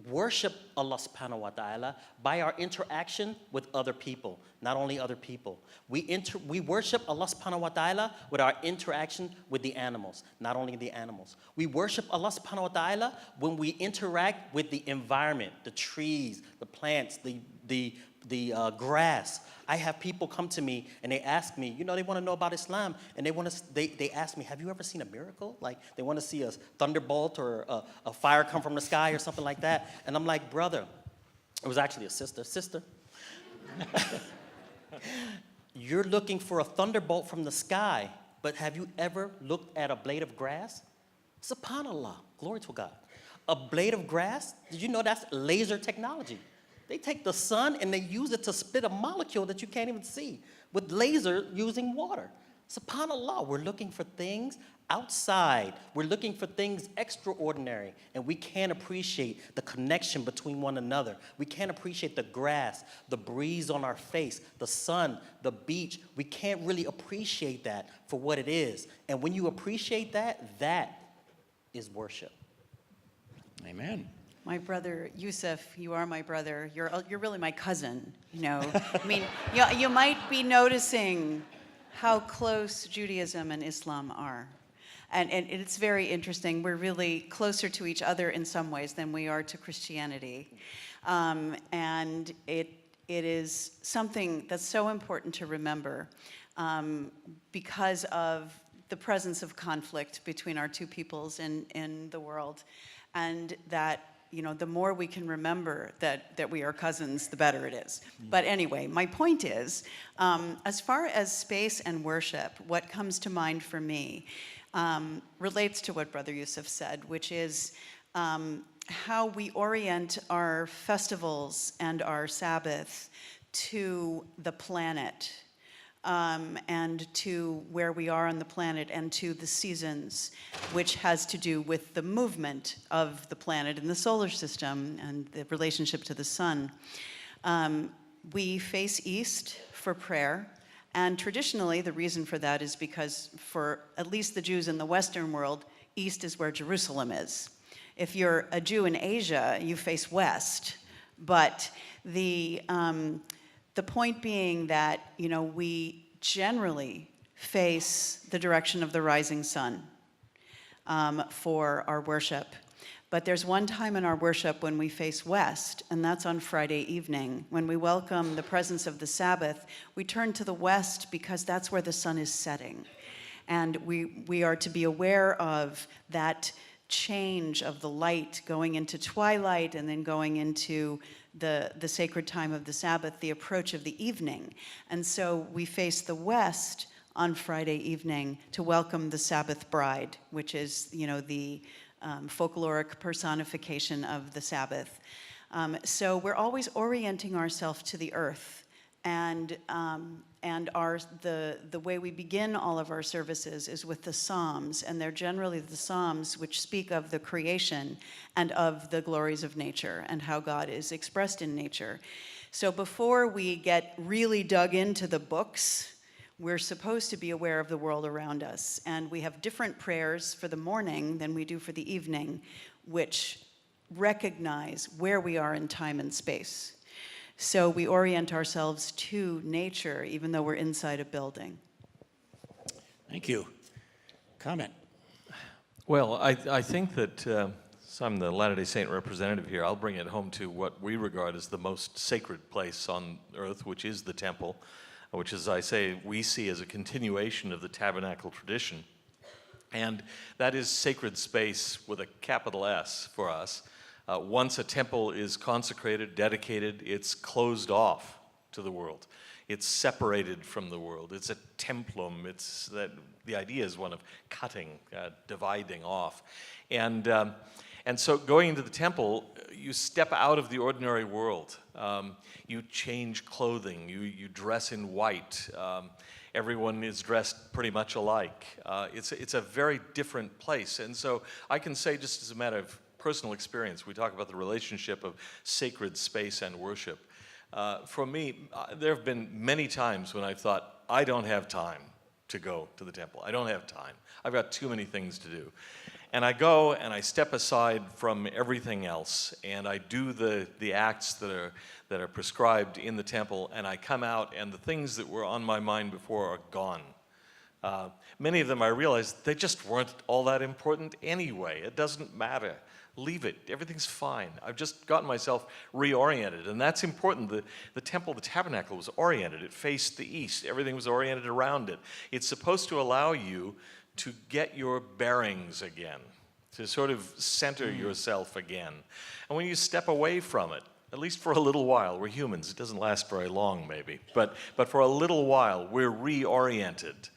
S6: worship Allah subhanahu wa ta'ala by our interaction with other people, not only other people. We worship Allah subhanahu wa ta'ala with our interaction with the animals, not only the animals. We worship Allah subhanahu wa ta'ala when we interact with the environment, the trees, the plants, the grass. I have people come to me and they ask me, they want to know about Islam, and they ask me, have you ever seen a miracle? Like they want to see a thunderbolt or a fire come from the sky or something like that. And I'm like, brother, it was actually a sister. You're looking for a thunderbolt from the sky, but have you ever looked at a blade of grass? SubhanAllah, glory to God. A blade of grass, did you know that's laser technology? They take the sun and they use it to split a molecule that you can't even see with laser using water. SubhanAllah, we're looking for things outside. We're looking for things extraordinary, and we can't appreciate the connection between one another. We can't appreciate the grass, the breeze on our face, the sun, the beach. We can't really appreciate that for what it is. And when you appreciate that, that is worship.
S3: Amen.
S1: My brother, Yusef, you are my brother. You're really my cousin, I mean, you might be noticing how close Judaism and Islam are. And it's very interesting. We're really closer to each other in some ways than we are to Christianity. And it is something that's so important to remember because of the presence of conflict between our two peoples in the world. And that, the more we can remember that we are cousins, the better it is. But anyway, my point is, as far as space and worship, what comes to mind for me relates to what Brother Yusef said, which is how we orient our festivals and our Sabbath to the planet, and to where we are on the planet and to the seasons, which has to do with the movement of the planet in the solar system and the relationship to the sun. We face east for prayer, and traditionally the reason for that is because for at least the Jews in the Western world, east is where Jerusalem is. If you're a Jew in Asia, you face west, but the point being that, we generally face the direction of the rising sun for our worship. But there's one time in our worship when we face west, and that's on Friday evening. When we welcome the presence of the Sabbath, we turn to the west because that's where the sun is setting. And we are to be aware of that change of the light going into twilight and then going into the sacred time of the Sabbath, the approach of the evening. And so we face the west on Friday evening to welcome the Sabbath bride, which is, the folkloric personification of the Sabbath. So we're always orienting ourselves to the earth, and the way we begin all of our services is with the Psalms, and they're generally the Psalms which speak of the creation and of the glories of nature and how God is expressed in nature. So before we get really dug into the books, we're supposed to be aware of the world around us, and we have different prayers for the morning than we do for the evening, which recognize where we are in time and space. So we orient ourselves to nature, even though we're inside a building.
S3: Thank you. Comment?
S5: Well, I think that, so I'm the Latter-day Saint representative here, I'll bring it home to what we regard as the most sacred place on earth, which is the temple, which, as I say, we see as a continuation of the tabernacle tradition. And that is sacred space with a capital S for us. Once a temple is consecrated, dedicated, it's closed off to the world. It's separated from the world. It's a templum. It's that the idea is one of cutting, dividing off. And so going into the temple, you step out of the ordinary world. You change clothing. You dress in white. Everyone is dressed pretty much alike. It's a very different place. And so I can say, just as a matter of personal experience, we talk about the relationship of sacred space and worship. For me, there have been many times when I've thought, I don't have time to go to the temple. I don't have time. I've got too many things to do. And I go and I step aside from everything else, and I do the acts that are prescribed in the temple, and I come out, and the things that were on my mind before are gone. Many of them I realized they just weren't all that important anyway. It doesn't matter. Leave it. Everything's fine. I've just gotten myself reoriented, and that's important. The temple, the tabernacle was oriented. It faced the east. Everything was oriented around it. It's supposed to allow you to get your bearings again, to sort of center yourself again. And when you step away from it, at least for a little while, we're humans. It doesn't last very long, maybe. But for a little while, we're reoriented.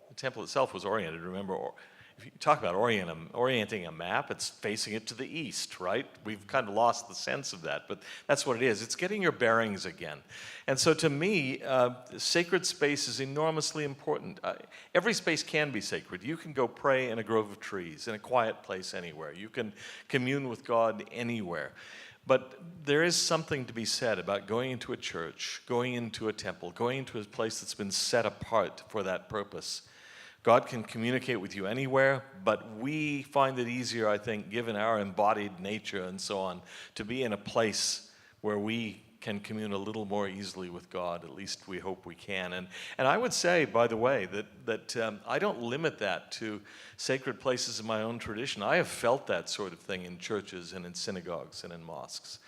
S5: The temple itself was oriented, remember. If you talk about orienting a map, it's facing it to the east, right? We've kind of lost the sense of that, but that's what it is. It's getting your bearings again. And so to me, sacred space is enormously important. Every space can be sacred. You can go pray in a grove of trees, in a quiet place anywhere. You can commune with God anywhere. But there is something to be said about going into a church, going into a temple, going into a place that's been set apart for that purpose. God can communicate with you anywhere, but we find it easier, I think, given our embodied nature and so on, to be in a place where we can commune a little more easily with God. At least we hope we can. And I would say, by the way, that I don't limit that to sacred places in my own tradition. I have felt that sort of thing in churches and in synagogues and in mosques.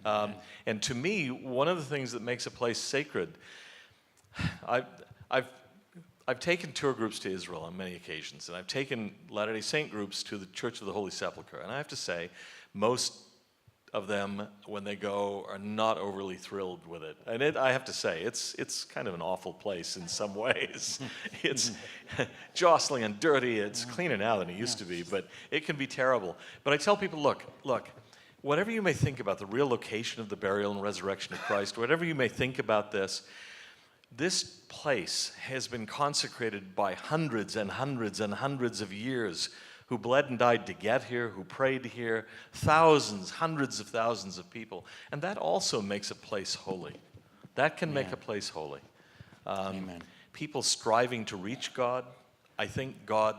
S5: And to me, one of the things that makes a place sacred, I've taken tour groups to Israel on many occasions, and I've taken Latter-day Saint groups to the Church of the Holy Sepulchre. And I have to say, most of them, when they go, are not overly thrilled with it. And I have to say, it's kind of an awful place in some ways. It's jostling and dirty. It's cleaner now than it used to be, but it can be terrible. But I tell people, look, whatever you may think about the real location of the burial and resurrection of Christ, whatever you may think about this place has been consecrated by hundreds and hundreds and hundreds of years, who bled and died to get here, who prayed here, thousands, hundreds of thousands of people. And that also makes a place holy. That can make a place holy.
S3: Amen.
S5: People striving to reach God, I think God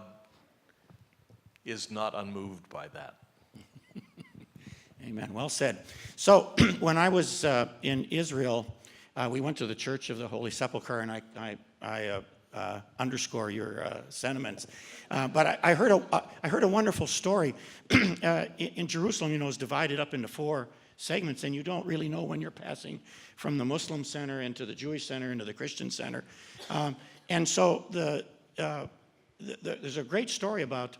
S5: is not unmoved by that.
S3: Amen. Well said. So when I was in Israel, we went to the Church of the Holy Sepulchre, and I underscore your sentiments. But I heard a wonderful story. In Jerusalem, it's divided up into 4 segments, and you don't really know when you're passing from the Muslim center into the Jewish center into the Christian center. And so there's a great story about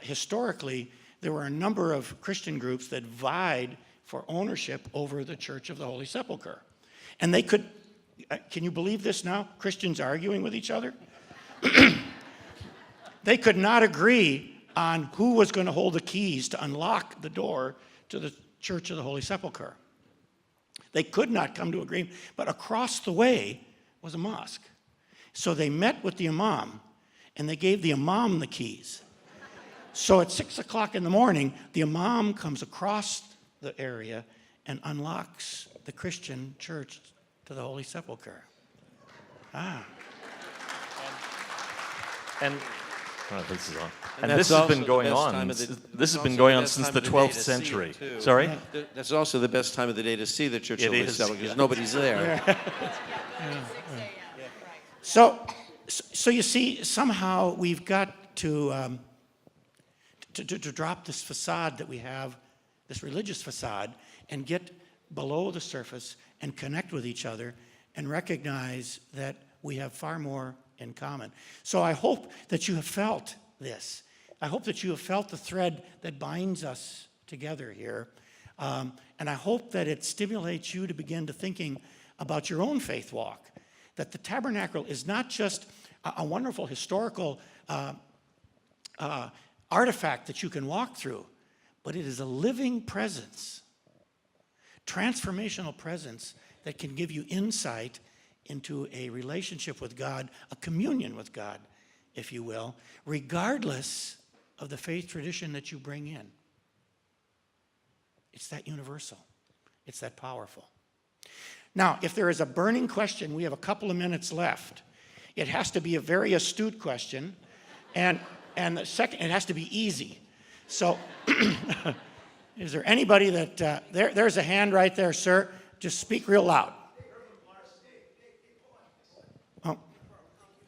S3: historically there were a number of Christian groups that vied for ownership over the Church of the Holy Sepulchre. And they could, can you believe this now? Christians arguing with each other? They could not agree on who was going to hold the keys to unlock the door to the Church of the Holy Sepulchre. They could not come to agreement, but across the way was a mosque. So they met with the imam, and they gave the imam the keys. So at 6 o'clock in the morning, the imam comes across the area and unlocks the Christian church to the Holy Sepulchre.
S5: And this is on. And this has been going on. This has been going on since the 12th century. Sorry?
S4: That's also the best time of the day to see the Church of the Holy Sepulchre, because nobody's there.
S3: So you see, somehow we've got to drop this facade that we have, this religious facade, and get below the surface and connect with each other and recognize that we have far more in common. So I hope that you have felt this. I hope that you have felt the thread that binds us together here. And I hope that it stimulates you to begin to thinking about your own faith walk. That the tabernacle is not just a wonderful historical artifact that you can walk through, but it is a living presence, transformational presence that can give you insight into a relationship with God, a communion with God, if you will, regardless of the faith tradition that you bring in. It's that universal. It's that powerful. Now, if there is a burning question, we have a couple of minutes left. It has to be a very astute question, and the second, it has to be easy. So, is there anybody that, there's a hand right there, sir. Just speak real loud. Oh.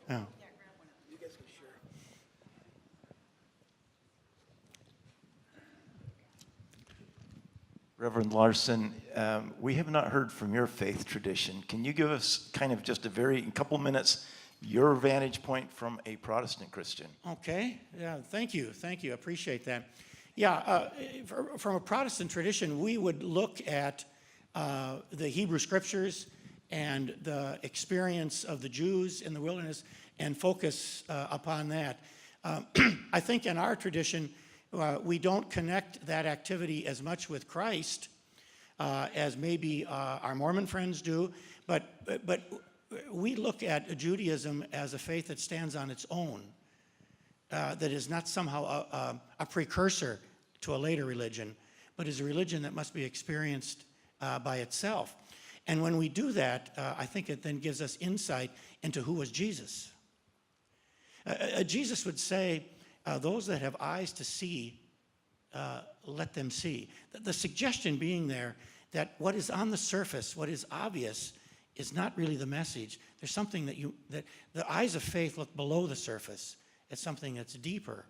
S3: Oh.
S7: Reverend Larsen, we have not heard from your faith tradition. Can you give us kind of just in a couple minutes, your vantage point from a Protestant Christian?
S3: Okay, yeah, thank you, I appreciate that. Yeah, from a Protestant tradition, we would look at the Hebrew Scriptures and the experience of the Jews in the wilderness and focus upon that. I think in our tradition, we don't connect that activity as much with Christ as maybe our Mormon friends do, but we look at Judaism as a faith that stands on its own, that is not somehow a precursor to a later religion, but is a religion that must be experienced by itself. And when we do that, I think it then gives us insight into who was Jesus. Jesus would say, those that have eyes to see, let them see. The suggestion being there that what is on the surface, what is obvious, is not really the message. There's something that the eyes of faith look below the surface. It's something that's deeper.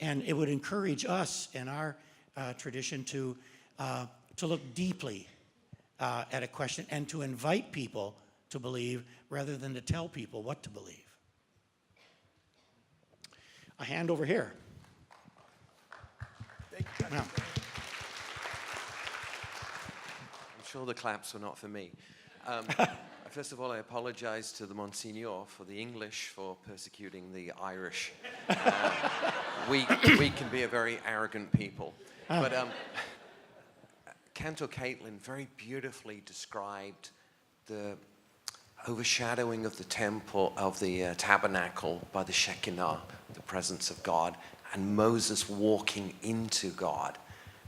S3: And it would encourage us in our tradition to look deeply at a question and to invite people to believe rather than to tell people what to believe. A hand over here. Now,
S8: I'm sure the claps were not for me. First of all, I apologize to the Monsignor for the English for persecuting the Irish. We can be a very arrogant people. But Cantor Caitlin very beautifully described the overshadowing of the temple, of the tabernacle by the Shekinah, the presence of God, and Moses walking into God.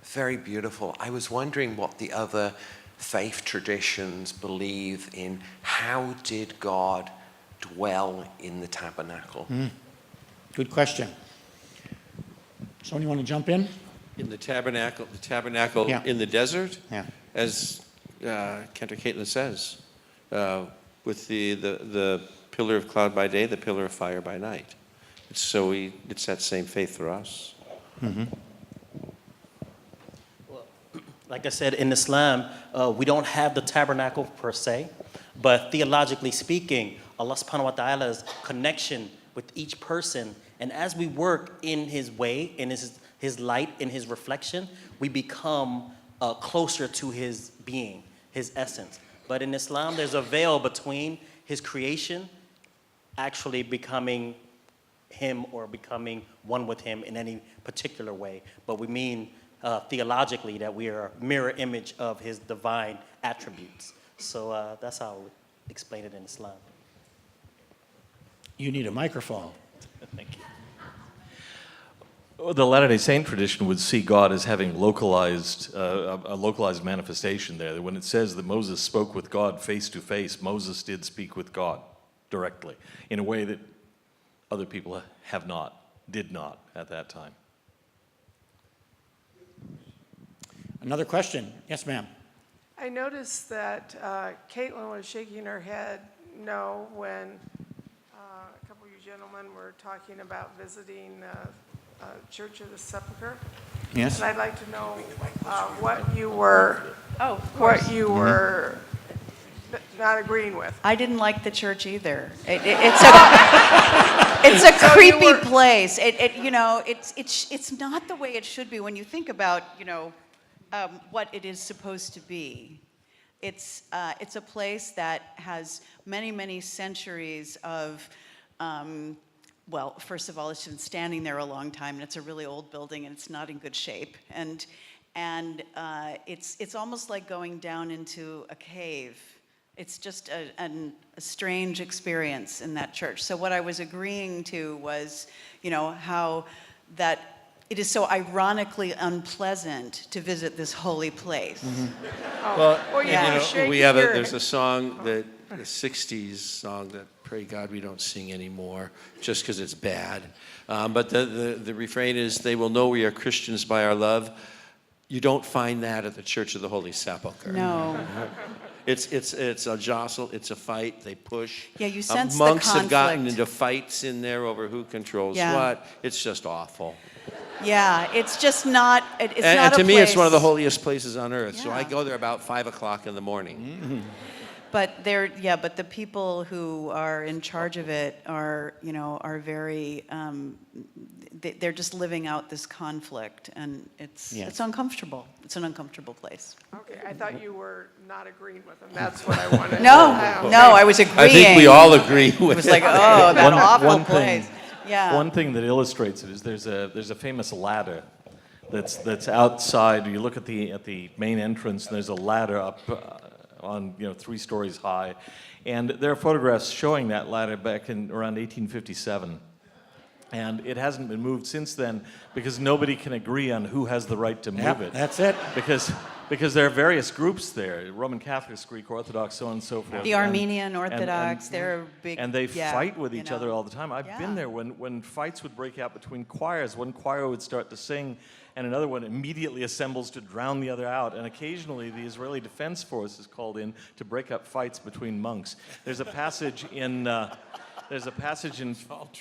S8: Very beautiful. I was wondering what the other faith traditions believe in. How did God dwell in the tabernacle?
S3: good question. Someone you want to jump in?
S4: In the tabernacle
S3: Yeah.
S4: in the desert,
S3: Yeah.
S4: as Cantor Caitlin says, with the pillar of cloud by day, the pillar of fire by night. It's that same faith for us.
S6: Like I said, in Islam, we don't have the tabernacle per se, but theologically speaking, Allah subhanahu wa ta'ala's connection with each person, and as we work in His way, in His light, in His reflection, we become closer to His being, His essence. But in Islam, there's a veil between His creation actually becoming Him or becoming one with Him in any particular way. But we mean theologically that we are a mirror image of His divine attributes. So that's how I would explain it in Islam.
S3: You need a microphone.
S6: Thank you.
S5: Well, the Latter-day Saint tradition would see God as having localized, a localized manifestation there. When it says that Moses spoke with God face to face, Moses did speak with God directly in a way that other people did not at that time.
S3: Another question. Yes, ma'am.
S9: I noticed that Caitlin was shaking her head no when a couple of you gentlemen were talking about visiting Church of the Sepulchre.
S3: Yes.
S9: And I'd like to know what you were not agreeing with.
S1: I didn't like the church either. It's a creepy place. It's not the way it should be when you think about, what it is supposed to be. It's a place that has many, many centuries of, well, first of all, it's been standing there a long time, and it's a really old building, and it's not in good shape. And it's almost like going down into a cave. It's just a strange experience in that church. So what I was agreeing to was, how that it is so ironically unpleasant to visit this holy place.
S9: Well,
S1: yeah.
S4: There's a song the 60s song that pray God we don't sing anymore just because it's bad. But the refrain is, they will know we are Christians by our love. You don't find that at the Church of the Holy Sepulchre.
S1: No.
S4: It's a jostle, it's a fight, they push.
S1: Yeah, you sense the
S4: Monks have gotten
S1: conflict.
S4: into fights in there over who controls
S1: Yeah.
S4: what. It's just awful.
S1: Yeah, it's just not. It's not
S4: And
S1: a
S4: to me, it's one of the
S1: place-
S4: holiest places on earth. So I
S1: Yeah.
S4: go there about 5 o'clock in the morning.
S1: But but the people who are in charge of it are very. They're just living out this conflict, and it's uncomfortable. It's an uncomfortable place.
S9: Okay, I thought you were not agreeing with them. That's what I wanted to
S1: No,
S9: know.
S1: no, I was agreeing.
S4: I think we all agree
S1: It
S4: with
S1: was like, oh, that awful
S5: one
S1: place.
S5: thing,
S1: Yeah.
S5: One thing that illustrates it is there's a famous ladder that's outside. You look at the main entrance, and there's a ladder up on 3 stories high, and there are photographs showing that ladder back in around 1857. And it hasn't been moved since then because nobody can agree on who has the right to move it.
S3: That's it.
S5: Because there are various groups there, Roman Catholics, Greek Orthodox, so on and so forth.
S1: The Armenian Orthodox, they're big.
S5: And they
S1: yeah,
S5: fight with each other all the time. I've
S1: Yeah.
S5: been there when fights would break out between choirs. One choir would start to sing, and another one immediately assembles to drown the other out. And occasionally, the Israeli Defense Force is called in to break up fights between monks. There's a passage in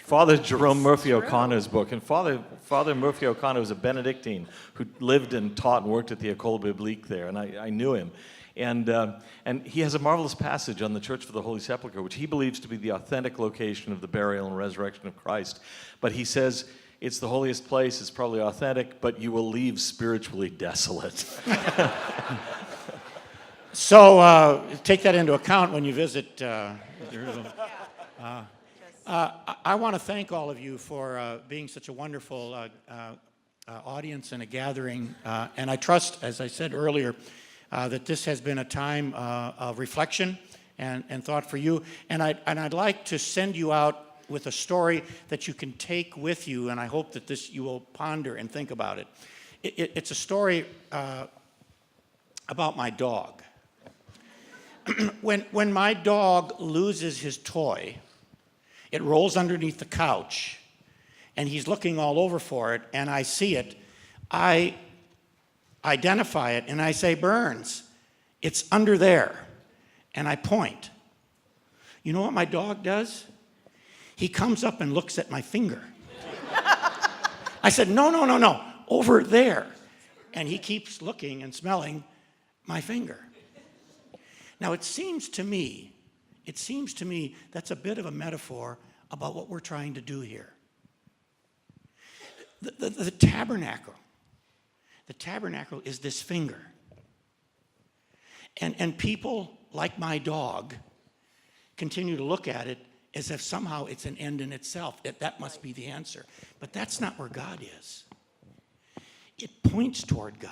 S5: Father Jerome Murphy O'Connor's book. And Father Murphy O'Connor was a Benedictine who lived and taught and worked at the École Biblique there, and I knew him. And he has a marvelous passage on the Church for the Holy Sepulchre, which he believes to be the authentic location of the burial and resurrection of Christ. But he says, it's the holiest place, it's probably authentic, but you will leave spiritually desolate.
S3: So take that into account when you visit Jerusalem. I want to thank all of you for being such a wonderful audience and a gathering. And I trust, as I said earlier, that this has been a time of reflection and thought for you. And I'd like to send you out with a story that you can take with you, and I hope that you will ponder and think about it. It's a story about my dog. When my dog loses his toy, it rolls underneath the couch, and he's looking all over for it, and I see it. I identify it, and I say, Burns, it's under there. And I point. You know what my dog does? He comes up and looks at my finger. I said, no, over there. And he keeps looking and smelling my finger. Now, it seems to me that's a bit of a metaphor about what we're trying to do here. The tabernacle is this finger. And people, like my dog, continue to look at it as if somehow it's an end in itself. That must be the answer. But that's not where God is. It points toward God.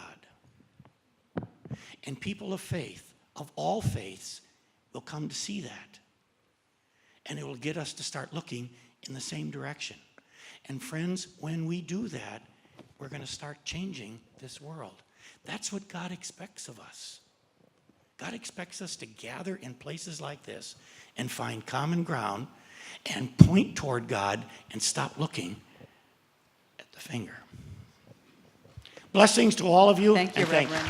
S3: And people of faith, of all faiths, will come to see that. And it will get us to start looking in the same direction. And friends, when we do that, we're going to start changing this world. That's what God expects of us. God expects us to gather in places like this and find common ground and point toward God and stop looking at the finger. Blessings to all of you.
S1: Thank you,
S3: and
S1: Reverend.